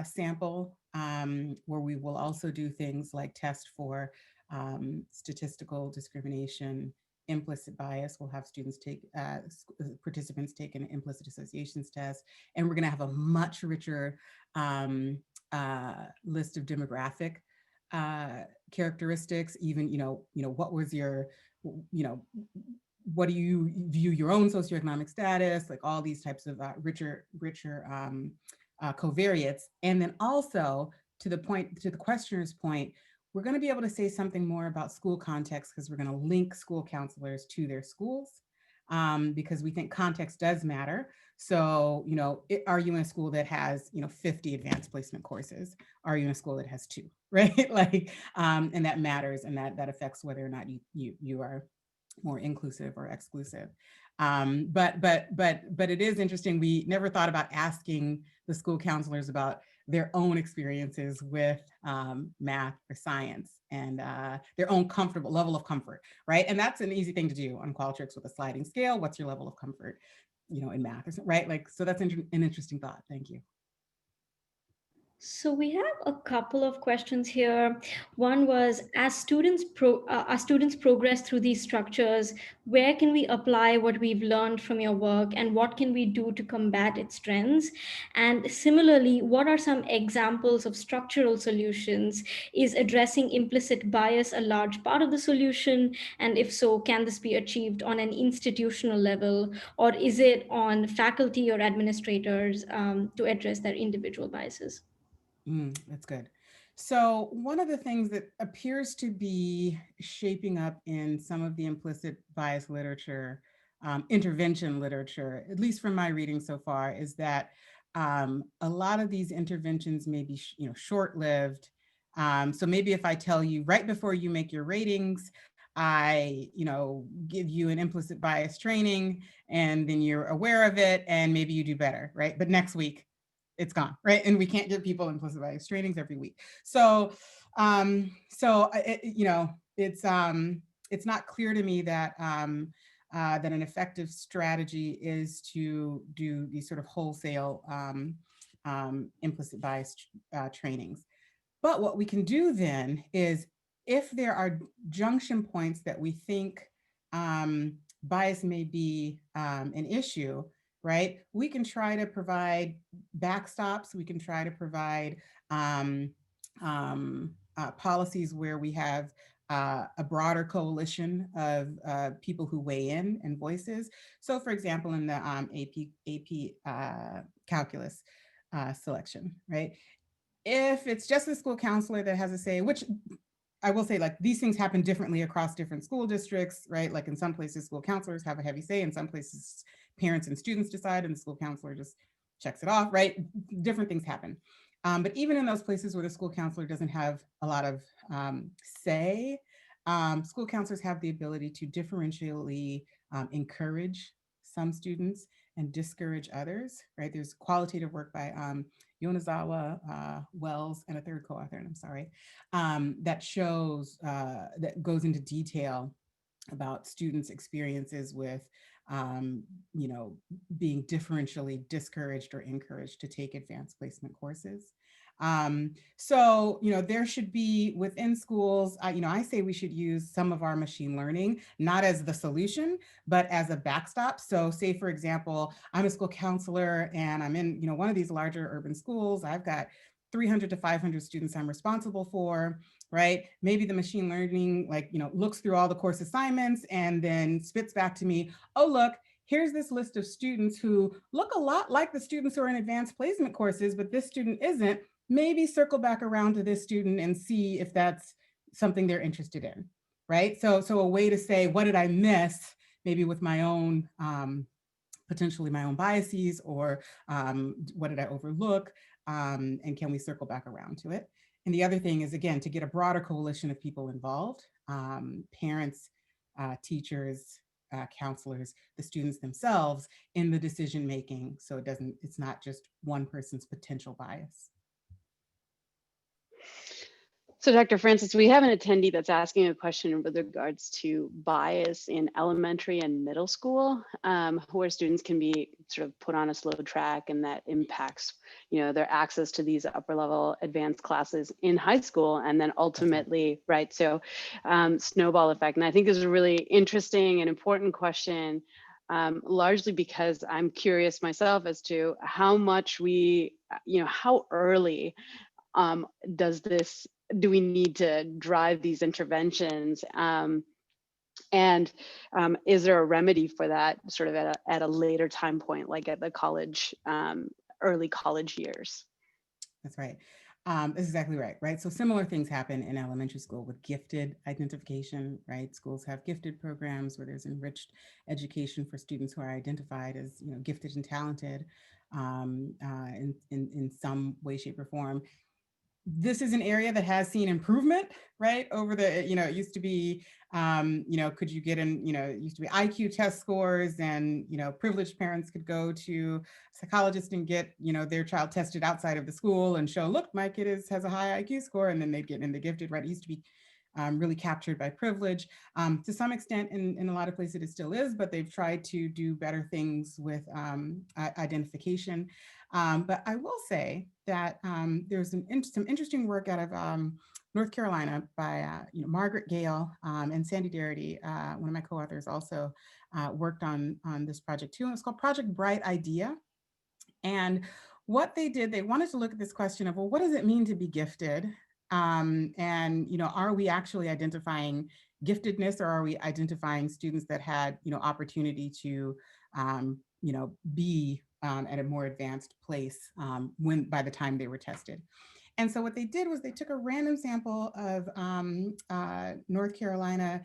sample where we will also do things like test for statistical discrimination, implicit bias. We'll have students participants take an implicit associations test, and we're going to have a much richer list of demographic characteristics. Even, what was your, what do you view your own socioeconomic status, like all these types of richer covariates. And then also to the questioner's point, we're going to be able to say something more about school context, because we're going to link school counselors to their schools, because we think context does matter. So, are you in a school that has, 50 advanced placement courses? Are you in a school that has 2, right? And that matters, and that affects whether or not you are more inclusive or exclusive. But it is interesting. We never thought about asking the school counselors about their own experiences with math or science and their own comfortable level of comfort, right? And that's an easy thing to do on Qualtrics with a sliding scale. What's your level of comfort, in math, right? Like, so that's an interesting thought. Thank you. So we have a couple of questions here. One was, as students progress through these structures, where can we apply what we've learned from your work, and what can we do to combat its trends? And similarly, what are some examples of structural solutions? Is addressing implicit bias a large part of the solution? And if so, can this be achieved on an institutional level, or is it on faculty or administrators to address their individual biases? That's good. So one of the things that appears to be shaping up in some of the implicit bias literature, intervention literature, at least from my reading so far, is that a lot of these interventions may be, short-lived. So maybe if I tell you right before you make your ratings, I, give you an implicit bias training, and then you're aware of it, and maybe you do better, right? But next week, it's gone, right? And we can't give people implicit bias trainings every week. So, it's not clear to me that that an effective strategy is to do these sort of wholesale implicit bias trainings. But what we can do then is, if there are junction points that we think bias may be an issue, right? We can try to provide backstops. We can try to provide policies where we have a broader coalition of people who weigh in and voices. So, for example, in the AP calculus selection, right? If it's just the school counselor that has a say, which I will say, like, these things happen differently across different school districts, right? Like in some places, school counselors have a heavy say. In some places, parents and students decide, and the school counselor just checks it off, right? Different things happen. But even in those places where the school counselor doesn't have a lot of say, school counselors have the ability to differentially encourage some students and discourage others, right? There's qualitative work by Yonezawa, Wells, and a third co-author, and I'm sorry, that shows, that goes into detail about students' experiences with, being differentially discouraged or encouraged to take advanced placement courses. So, there should be within schools, I say we should use some of our machine learning, not as the solution, but as a backstop. So say, for example, I'm a school counselor and I'm in, one of these larger urban schools. I've got 300 to 500 students I'm responsible for, right? Maybe the machine learning, looks through all the course assignments and then spits back to me, oh, look, here's this list of students who look a lot like the students who are in advanced placement courses, but this student isn't. Maybe circle back around to this student and see if that's something they're interested in, right? So a way to say, what did I miss? Maybe with my own, potentially my own biases, or what did I overlook? And can we circle back around to it? And the other thing is, again, to get a broader coalition of people involved, parents, teachers, counselors, the students themselves in the decision making, so it's not just one person's potential bias. So Dr. Francis, we have an attendee that's asking a question with regards to bias in elementary and middle school, where students can be sort of put on a slow track, and that impacts, their access to these upper level advanced classes in high school, and then ultimately, right? So snowball effect. And I think this is a really interesting and important question, largely because I'm curious myself as to how much how early do we need to drive these interventions? And is there a remedy for that sort of at a later time point, like at the college, early college years? That's right. That's exactly right? So similar things happen in elementary school with gifted identification, right? Schools have gifted programs where there's enriched education for students who are identified as, gifted and talented in some way, shape, or form. this is an area that has seen improvement, right? Over the, it used to be, could you get in, it used to be IQ test scores, and, privileged parents could go to a psychologist and get, their child tested outside of the school and show, look, my kid has a high IQ score, and then they'd get in the gifted, right? It used to be really captured by privilege. To some extent, in a lot of places it still is, but they've tried to do better things with identification. But I will say that there's some interesting work out of North Carolina by Margaret Gale and Sandy Darity. One of my co-authors also worked on this project too, and it's called Project Bright Idea. And what they did, they wanted to look at this question of, well, what does it mean to be gifted? And are we actually identifying giftedness, or are we identifying students that had opportunity to be at a more advanced place by the time they were tested? And so what they did was they took a random sample of North Carolina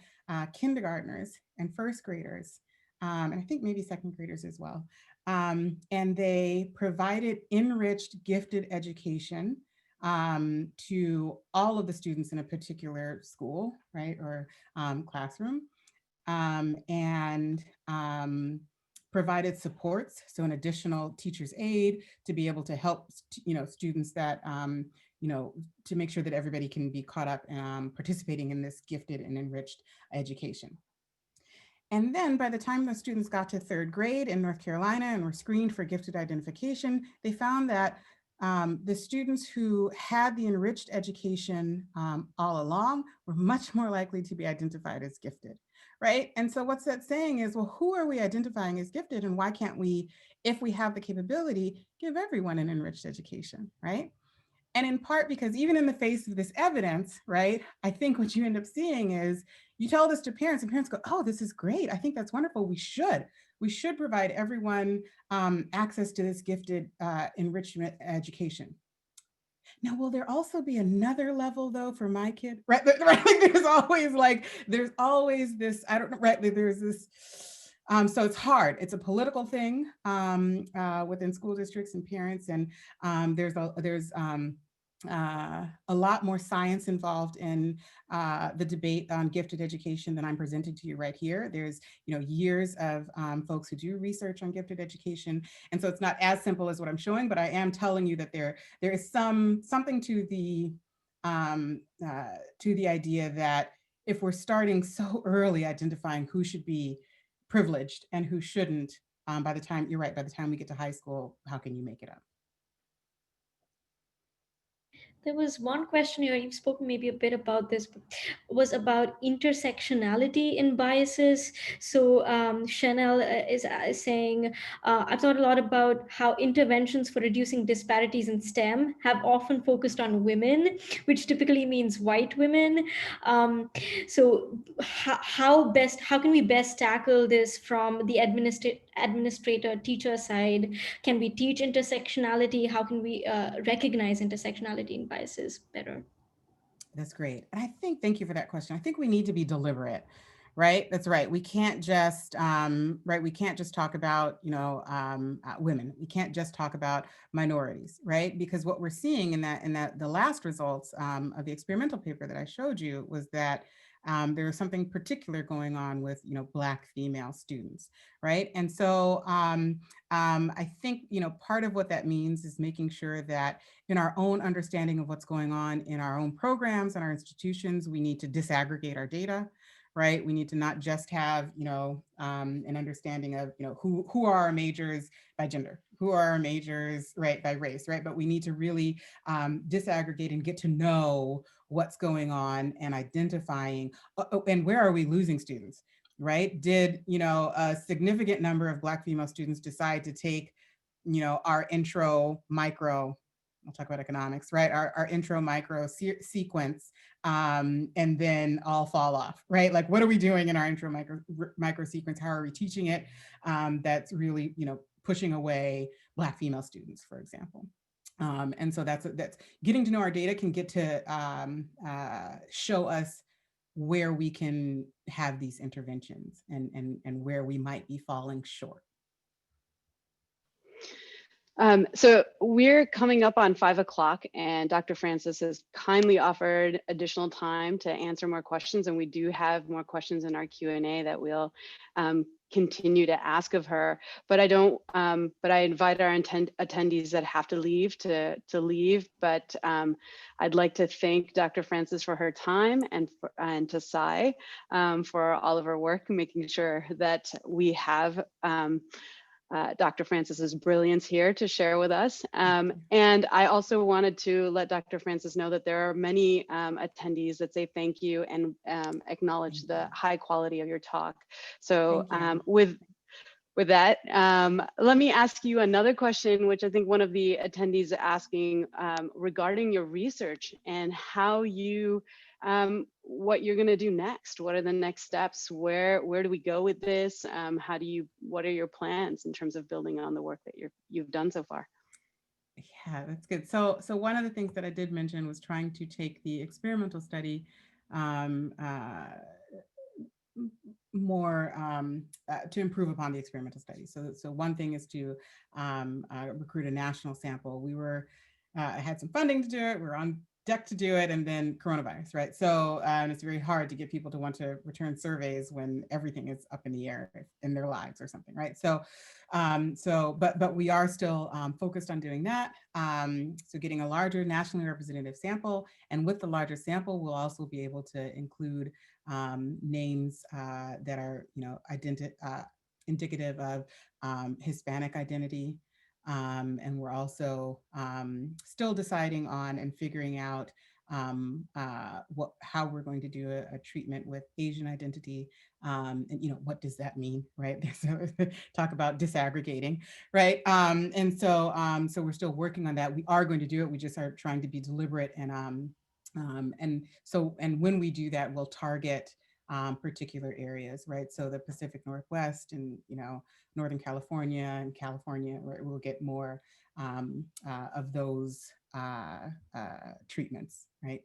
kindergartners and first graders, and I think maybe second graders as well. And they provided enriched gifted education to all of the students in a particular school, right, or classroom, and provided supports, so an additional teacher's aid to be able to help students that to make sure that everybody can be caught up participating in this gifted and enriched education. And then by the time the students got to third grade in North Carolina and were screened for gifted identification, they found that the students who had the enriched education all along were much more likely to be identified as gifted, right? And so what's that saying is, well, who are we identifying as gifted, and why can't we, if we have the capability, give everyone an enriched education, right? And in part because even in the face of this evidence, right, I think what you end up seeing is you tell this to parents and parents go, oh, this is great. I think that's wonderful. We should provide everyone access to this gifted enrichment education. Now, will there also be another level though for my kid? Right, right? There's always this, I don't know, right? There's this, so it's hard. It's a political thing within school districts and parents, and there's a lot more science involved in the debate on gifted education than I'm presenting to you right here. There's years of folks who do research on gifted education, and so it's not as simple as what I'm showing, but I am telling you that there is something to the idea that if we're starting so early identifying who should be privileged and who shouldn't, by the time we get to high school, how can you make it up? There was one question here, you've spoken maybe a bit about this, was about intersectionality in biases. So Chanel is saying, I've thought a lot about how interventions for reducing disparities in STEM have often focused on women, which typically means white women. So how can we best tackle this from the administrator teacher side? Can we teach intersectionality? How can we recognize intersectionality in biases better? That's great. And I think, thank you for that question. I think we need to be deliberate, right? That's right. We can't just, we can't just talk about, women. We can't just talk about minorities, right? Because what we're seeing in the last results of the experimental paper that I showed you was that there was something particular going on with, Black female students, right? And so I think, part of what that means is making sure that in our own understanding of what's going on in our own programs and our institutions, we need to disaggregate our data, right? We need to not just have, an understanding of, who are our majors by gender, who are our majors, right, by race, right? But we need to really disaggregate and get to know what's going on and identifying, and where are we losing students, right? Did, a significant number of Black female students decide to take, our intro micro, we'll talk about economics, right? Our intro micro sequence, and then all fall off, right? Like, what are we doing in our intro micro sequence? How are we teaching it? That's really, pushing away Black female students, for example. And so that's getting to know our data can get to show us where we can have these interventions and where we might be falling short. So we're coming up on 5 o'clock, and Dr. Francis has kindly offered additional time to answer more questions, and we do have more questions in our Q&A that we'll continue to ask of her. But but I invite our attendees that have to leave to leave. But I'd like to thank Dr. Francis for her time, and to Sai for all of her work, making sure that we have Dr. Francis's brilliance here to share with us. And I also wanted to let Dr. Francis know that there are many attendees that say thank you and acknowledge the high quality of your talk. So with that, let me ask you another question, which I think one of the attendees is asking regarding your research and how you, what you're going to do next. What are the next steps? Where do we go with this? What are your plans in terms of building on the work that you've done so far? Yeah, that's good. So one of the things that I did mention was trying to take the experimental study more to improve upon the experimental study. So one thing is to recruit a national sample. We were had some funding to do it. We were on deck to do it, and then coronavirus, right? So it's very hard to get people to want to return surveys when everything is up in the air in their lives or something, right? So but we are still focused on doing that. So getting a larger nationally representative sample, and with the larger sample, we'll also be able to include names that are, indicative of Hispanic identity. And we're also still deciding on and figuring out how we're going to do a treatment with Asian identity. And what does that mean, right? So talk about disaggregating, right? And so we're still working on that. We are going to do it. We just are trying to be deliberate, and when we do that, we'll target particular areas, right? So the Pacific Northwest and Northern California and California, where we'll get more of those treatments, right?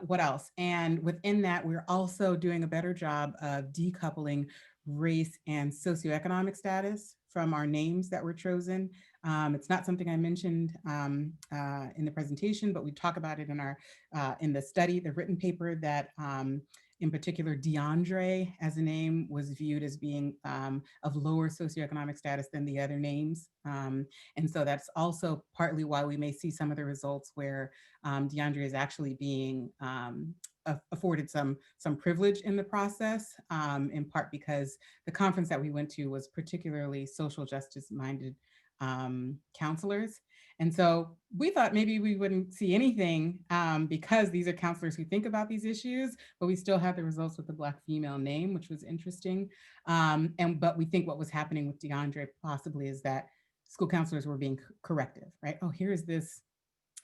What else? And within that, we're also doing a better job of decoupling race and socioeconomic status from our names that were chosen. It's not something I mentioned in the presentation, but we talk about it in our in the study, the written paper, that in particular, DeAndre as a name was viewed as being of lower socioeconomic status than the other names. And so that's also partly why we may see some of the results where DeAndre is actually being afforded some privilege in the process, in part because the conference that we went to was particularly social justice minded counselors. And so we thought maybe we wouldn't see anything because these are counselors who think about these issues, but we still have the results with the Black female name, which was interesting. But we think what was happening with DeAndre possibly is that school counselors were being corrective, right? Oh, here is this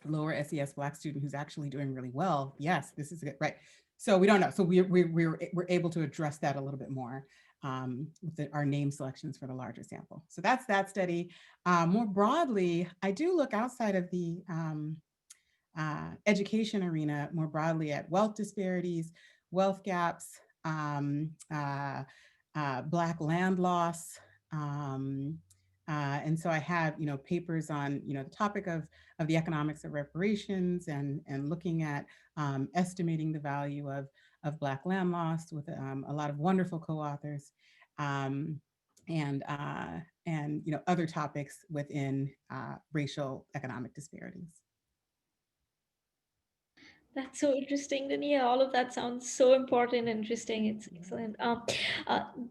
lower SES Black student who's actually doing really well. Yes, this is good, right? So we don't know. So we're able to address that a little bit more with our name selections for the larger sample. So that's that study. More broadly, I do look outside of the education arena more broadly at wealth disparities, wealth gaps, Black land loss. And so I have, papers on, the topic of the economics of reparations and looking at estimating the value of Black land loss with a lot of wonderful co-authors, and other topics within racial economic disparities. That's so interesting, Dania. All of that sounds so important and interesting. It's excellent.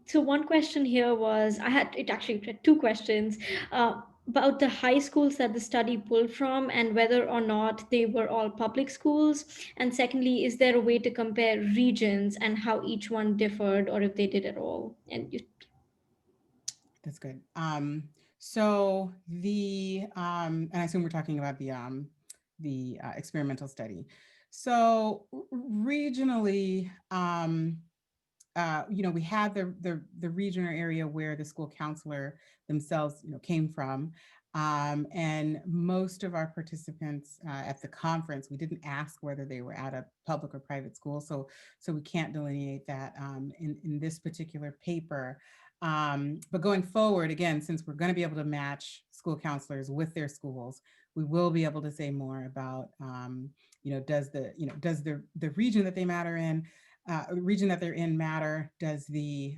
So one question here was, it actually had two questions about the high schools that the study pulled from and whether or not they were all public schools. And secondly, is there a way to compare regions and how each one differed, or if they did at all? That's good. So and I assume we're talking about the experimental study. So regionally, we had the region or area where the school counselor themselves, came from. And most of our participants at the conference, we didn't ask whether they were at a public or private school. So we can't delineate that in this particular paper. But going forward, again, since we're going to be able to match school counselors with their schools, we will be able to say more about, does the region that they matter in, region that they're in matter? Does the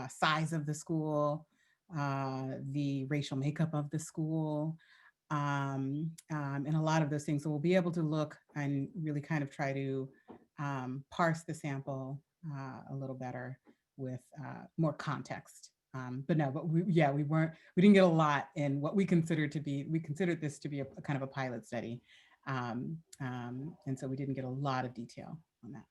size of the school, the racial makeup of the school, and a lot of those things. So we'll be able to look and really kind of try to parse the sample a little better with more context. But we didn't get a lot in what we considered this to be a kind of a pilot study. And so we didn't get a lot of detail on that.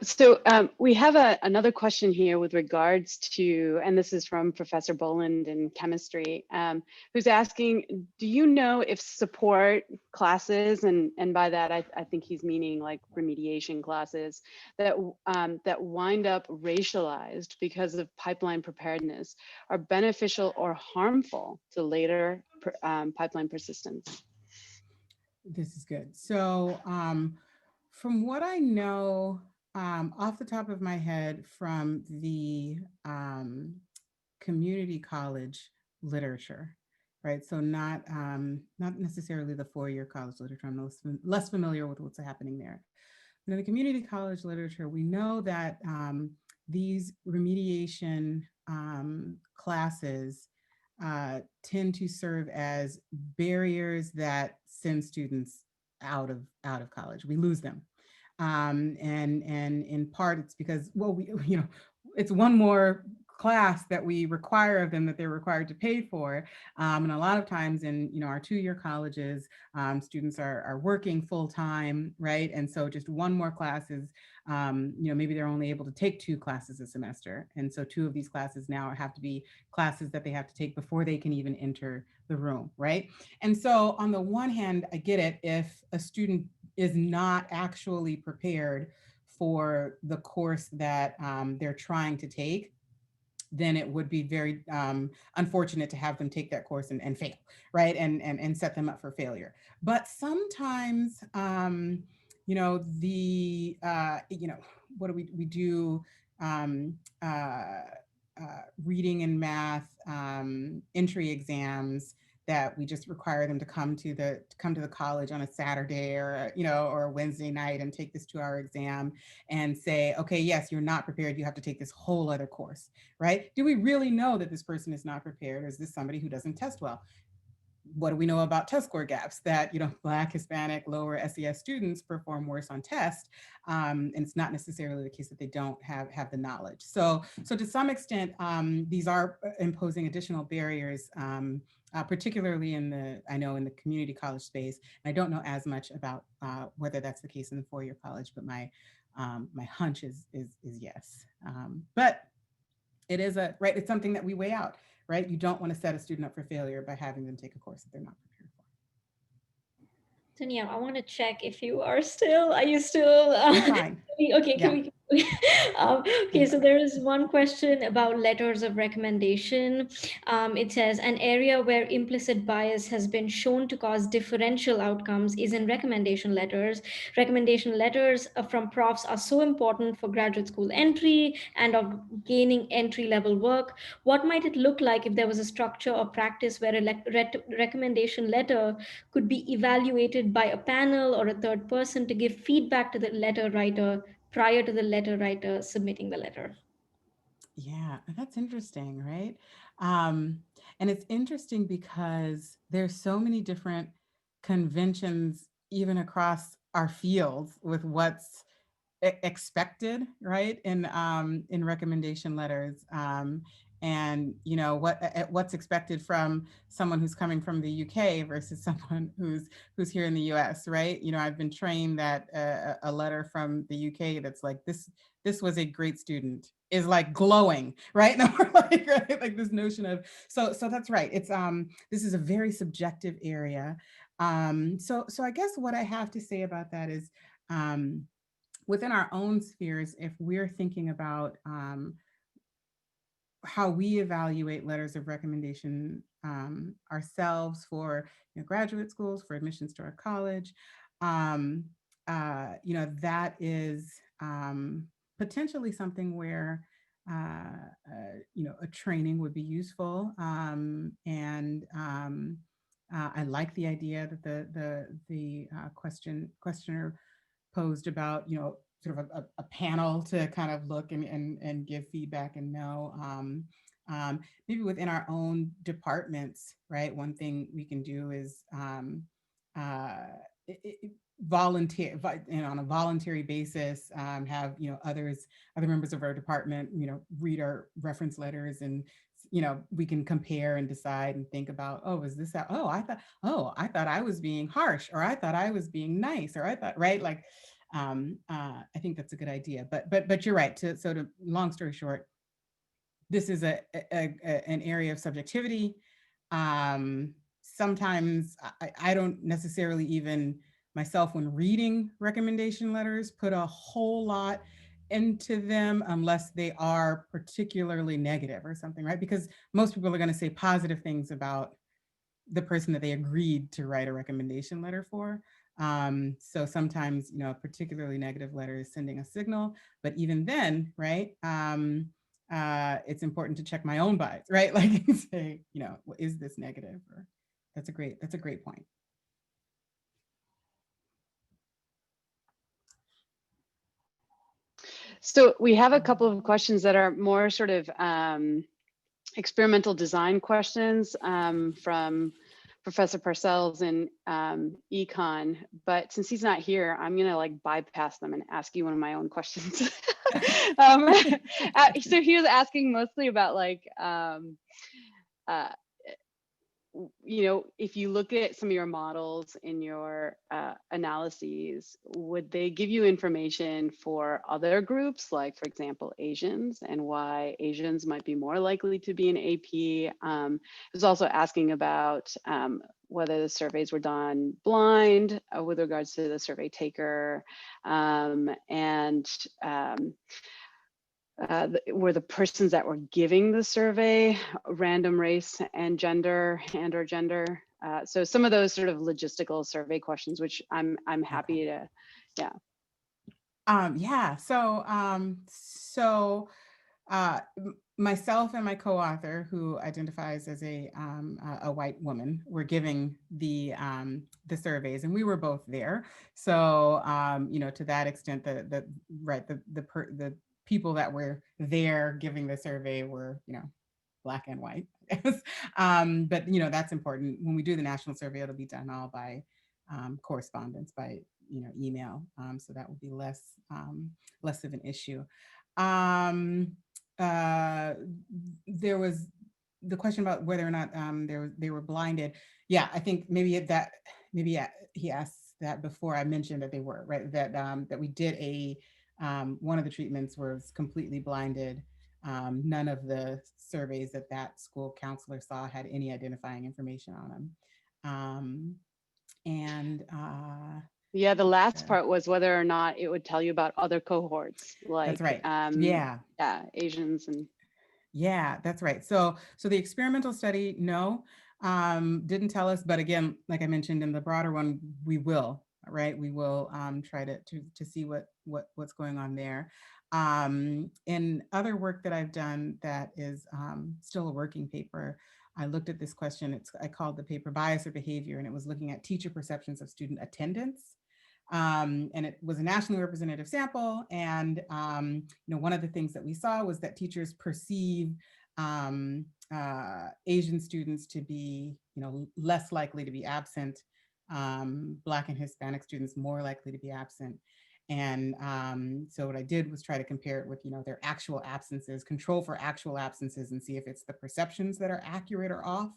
So we have another question here with regards to, and this is from Professor Boland in chemistry, who's asking, do you know if support classes, and by that I think he's meaning like remediation classes, that wind up racialized because of pipeline preparedness are beneficial or harmful to later pipeline persistence? This is good. So from what I know, off the top of my head, from the community college literature, right? So not necessarily the four-year college literature. I'm less familiar with what's happening there. But in the community college literature, we know that these remediation classes tend to serve as barriers that send students out of college. We lose them. And in part it's because, well, it's one more class that we require of them that they're required to pay for. And a lot of times in, our two-year colleges, students are working full time, right? And so just one more class is, maybe they're only able to take 2 classes a semester. And so 2 of these classes now have to be classes that they have to take before they can even enter the room, right? And so on the one hand, I get it if a student is not actually prepared for the course that they're trying to take, then it would be very unfortunate to have them take that course and fail, right? And set them up for failure. But sometimes, what do we do? Reading and math entry exams that we just require them to come to the college on a Saturday or a Wednesday night and take this 2-hour exam and say, okay, yes, you're not prepared. You have to take this whole other course, right? Do we really know that this person is not prepared? Or is this somebody who doesn't test well? What do we know about test score gaps? That Black, Hispanic, lower SES students perform worse on test, and it's not necessarily the case that they don't have the knowledge. So to some extent, these are imposing additional barriers, particularly in the community college space. And I don't know as much about whether that's the case in the four-year college, but my hunch is yes. But it is right. It's something that we weigh out. Right? You don't want to set a student up for failure by having them take a course that they're not prepared for. Dania, I want to check if are you still? I'm fine. Okay, Yeah. can we? Okay, so there is one question about letters of recommendation. It says an area where implicit bias has been shown to cause differential outcomes is in recommendation letters. Recommendation letters from profs are so important for graduate school entry and of gaining entry level work. What might it look like if there was a structure or practice where a recommendation letter could be evaluated by a panel or a third person to give feedback to the letter writer prior to the letter writer submitting the letter? Yeah, that's interesting, right? And it's interesting because there's so many different conventions, even across our fields, with what's expected, right? In recommendation letters, and what's expected from someone who's coming from the UK versus someone who's here in the US, right? I've been trained that a letter from the UK that's like this was a great student is like glowing, right? And we're like this notion of so that's right. It's this is a very subjective area. So I guess what I have to say about that is within our own spheres, if we're thinking about how we evaluate letters of recommendation ourselves for graduate schools, for admissions to our college, that is potentially something where a training would be useful. I like the idea that the questioner posed about, sort of a panel to kind of look and give feedback and know. Maybe within our own departments, right? One thing we can do is volunteer, on a voluntary basis, have other members of our department read our reference letters, and we can compare and decide and think about, is this how, I thought I was being harsh, or I thought I was being nice, or I thought, right, like I think that's a good idea. But you're right. To long story short, this is an area of subjectivity. Sometimes I don't necessarily even myself, when reading recommendation letters, put a whole lot into them unless they are particularly negative or something, right? Because most people are going to say positive things about the person that they agreed to write a recommendation letter for. So sometimes, a particularly negative letter is sending a signal, but even then, right, it's important to check my own bias, right? Like say, is this negative? Or that's a great point. So we have a couple of questions that are more sort of experimental design questions from Professor Parcells in econ, but since he's not here, I'm gonna like bypass them and ask you one of my own questions. So he was asking mostly about like, if you look at some of your models in your analyses, would they give you information for other groups, like for example, Asians, and why Asians might be more likely to be an AP? He was also asking about whether the surveys were done blind with regards to the survey taker, were the persons that were giving the survey random race and gender or gender. So some of those sort of logistical survey questions, which I'm happy to, yeah. So myself and my co-author, who identifies as a white woman, were giving the surveys, and we were both there. So to that extent, the people that were there giving the survey were, Black and white. But that's important. When we do the national survey, it'll be done all by correspondence, by email. So that will be less of an issue. There was the question about whether or not they were blinded. Yeah, I think maybe he asked that before. I mentioned that they were, right, that we did one of the treatments was completely blinded. None of the surveys that school counselor saw had any identifying information on them. Yeah, the last part was whether or not it would tell you about other cohorts, like that's right. Asians and. Yeah, that's right. So the experimental study, no, didn't tell us, but again, like I mentioned in the broader one, we will, right? We will try to see what's going on there. In other work that I've done that is still a working paper, I looked at this question. I called the paper Bias or Behavior, and it was looking at teacher perceptions of student attendance. And it was a nationally representative sample. And one of the things that we saw was that teachers perceive Asian students to be less likely to be absent, Black and Hispanic students more likely to be absent. And so what I did was try to compare it with their actual absences, control for actual absences, and see if it's the perceptions that are accurate or off.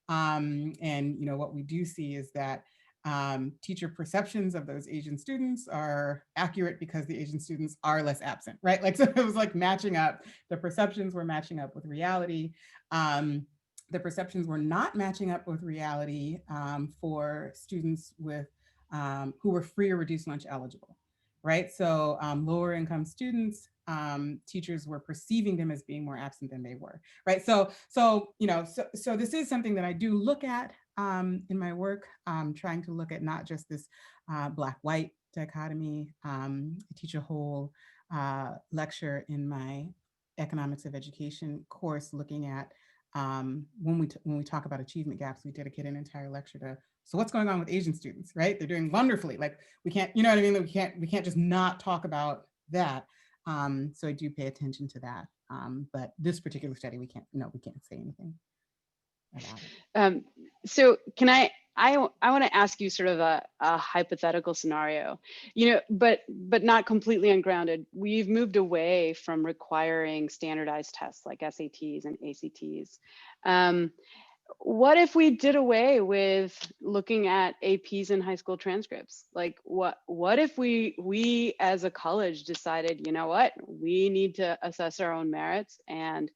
And what we do see is that teacher perceptions of those Asian students are accurate because the Asian students are less absent, right? Like, so it was like matching up. The perceptions were matching up with reality. The perceptions were not matching up with reality for students with who were free or reduced lunch eligible, right? So lower income students, teachers were perceiving them as being more absent than they were, right? So this is something that I do look at in my work, trying to look at not just this Black-white dichotomy. I teach a whole lecture in my economics of education course, looking at when we talk about achievement gaps, we dedicate an entire lecture to, so what's going on with Asian students, right? They're doing wonderfully. Like we can't, you know what I mean? We can't just not talk about that. So I do pay attention to that. But this particular study, we can't say anything about it. So can I want to ask you sort of a hypothetical scenario, but not completely ungrounded. We've moved away from requiring standardized tests like SATs and ACTs. What if we did away with looking at APs in high school transcripts? Like what if we as a college decided, you know what, we need to assess our own merits, and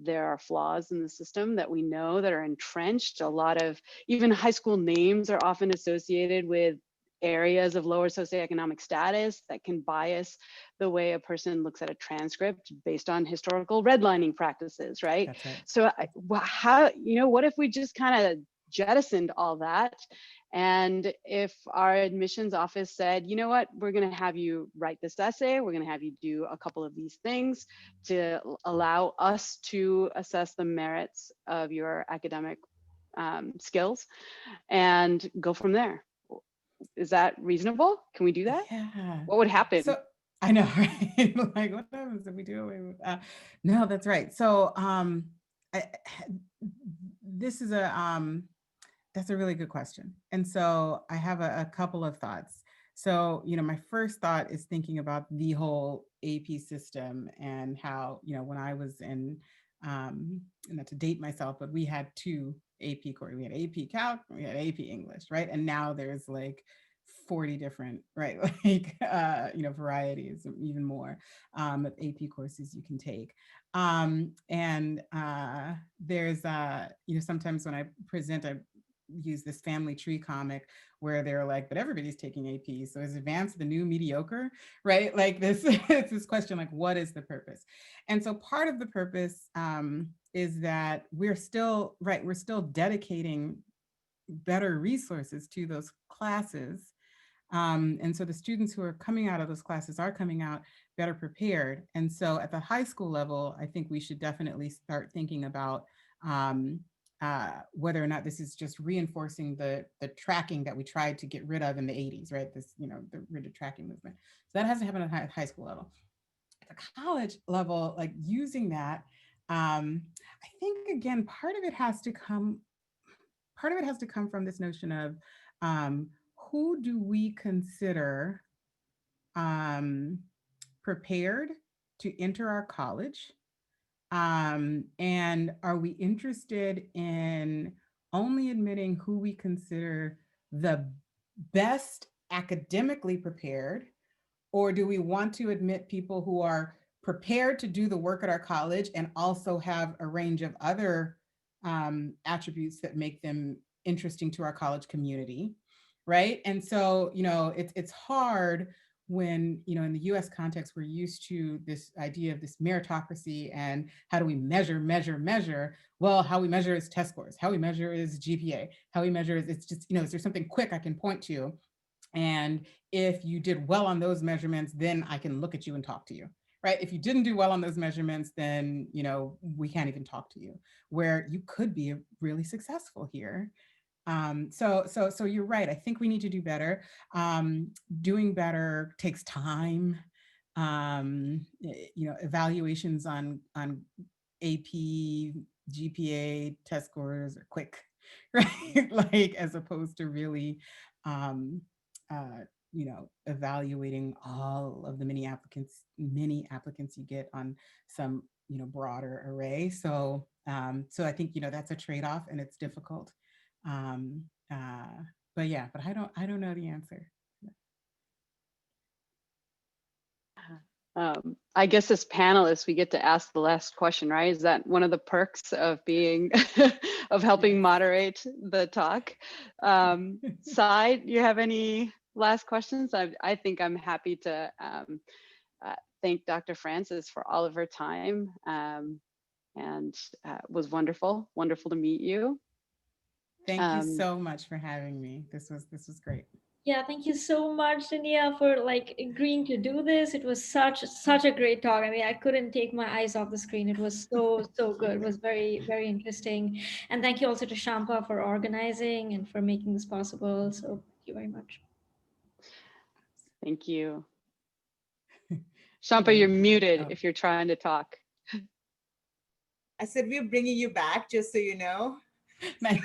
there are flaws in the system that we know that are entrenched. A lot of even high school names are often associated with areas of lower socioeconomic status that can bias the way a person looks at a transcript based on historical redlining practices, right? That's right. So how, what if we just kind of jettisoned all that, and if our admissions office said, you know what, we're going to have you write this essay, we're going to have you do a couple of these things to allow us to assess the merits of your academic skills and go from there. Is that reasonable? Can we do that? Yeah. What would happen? So I know, right? Like, what happens if we do away with? No, that's right. So this is that's a really good question, and so I have a couple of thoughts. So my first thought is thinking about the whole AP system and how when I was in not to date myself, but we had two AP courses. We had AP Calc, we had AP English, right? And now there's like 40 different, right? Like, varieties, even more of AP courses you can take. And there's, sometimes when I present, I use this family tree comic where they're like, but everybody's taking AP. So is advanced the new mediocre, right? Like this, it's this question, like, what is the purpose? And so part of the purpose is that we're still dedicating better resources to those classes. And so the students who are coming out of those classes are coming out better prepared. And so at the high school level, I think we should definitely start thinking about whether or not this is just reinforcing the tracking that we tried to get rid of in the 80s, right? This, the rigid tracking movement. So that has to happen at high school level. At the college level, like using that, I think again, part of it has to come from this notion of who do we consider prepared to enter our college? And are we interested in only admitting who we consider the best academically prepared? Or do we want to admit people who are prepared to do the work at our college and also have a range of other attributes that make them interesting to our college community, right? And so, it's hard when, in the US context, we're used to this idea of this meritocracy and how do we measure? Well, how we measure is test scores, how we measure is GPA, how we measure is, it's just, is there something quick I can point to? And if you did well on those measurements, then I can look at you and talk to you, right? If you didn't do well on those measurements, then, we can't even talk to you, where you could be really successful here. So you're right. I think we need to do better. Doing better takes time. Evaluations on AP, GPA, test scores are quick, right? Like, as opposed to really, evaluating all of the many applicants you get on some, broader array. So I think, that's a trade-off, and it's difficult. But I don't know the answer. I guess as panelists, we get to ask the last question, right? Is that one of the perks of being, of helping moderate the talk? Sai, you have any last questions? I think I'm happy to thank Dr. Francis for all of her time, and it was wonderful to meet you. Thank you so much for having me. This was great. Yeah, thank you so much, Dania, for like agreeing to do this. It was such a great talk. I mean, I couldn't take my eyes off the screen. It was so good. It was very interesting. And thank you also to Shampa for organizing and for making this possible. So thank you very much. Thank you. Shampa, you're muted Oh. if you're trying to talk. I said, we're bringing you back, just so you know. Nice.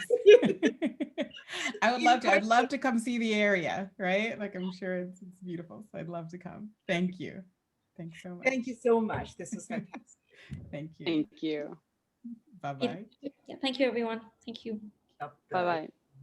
I would love to. I'd love to come see the area, right? Like, I'm sure it's beautiful. So I'd love to come. Thank you. Thanks so much. Thank you so much. This was fantastic. Thank you. Thank you. Bye-bye. Yeah, thank you, everyone. Thank you. Bye-bye.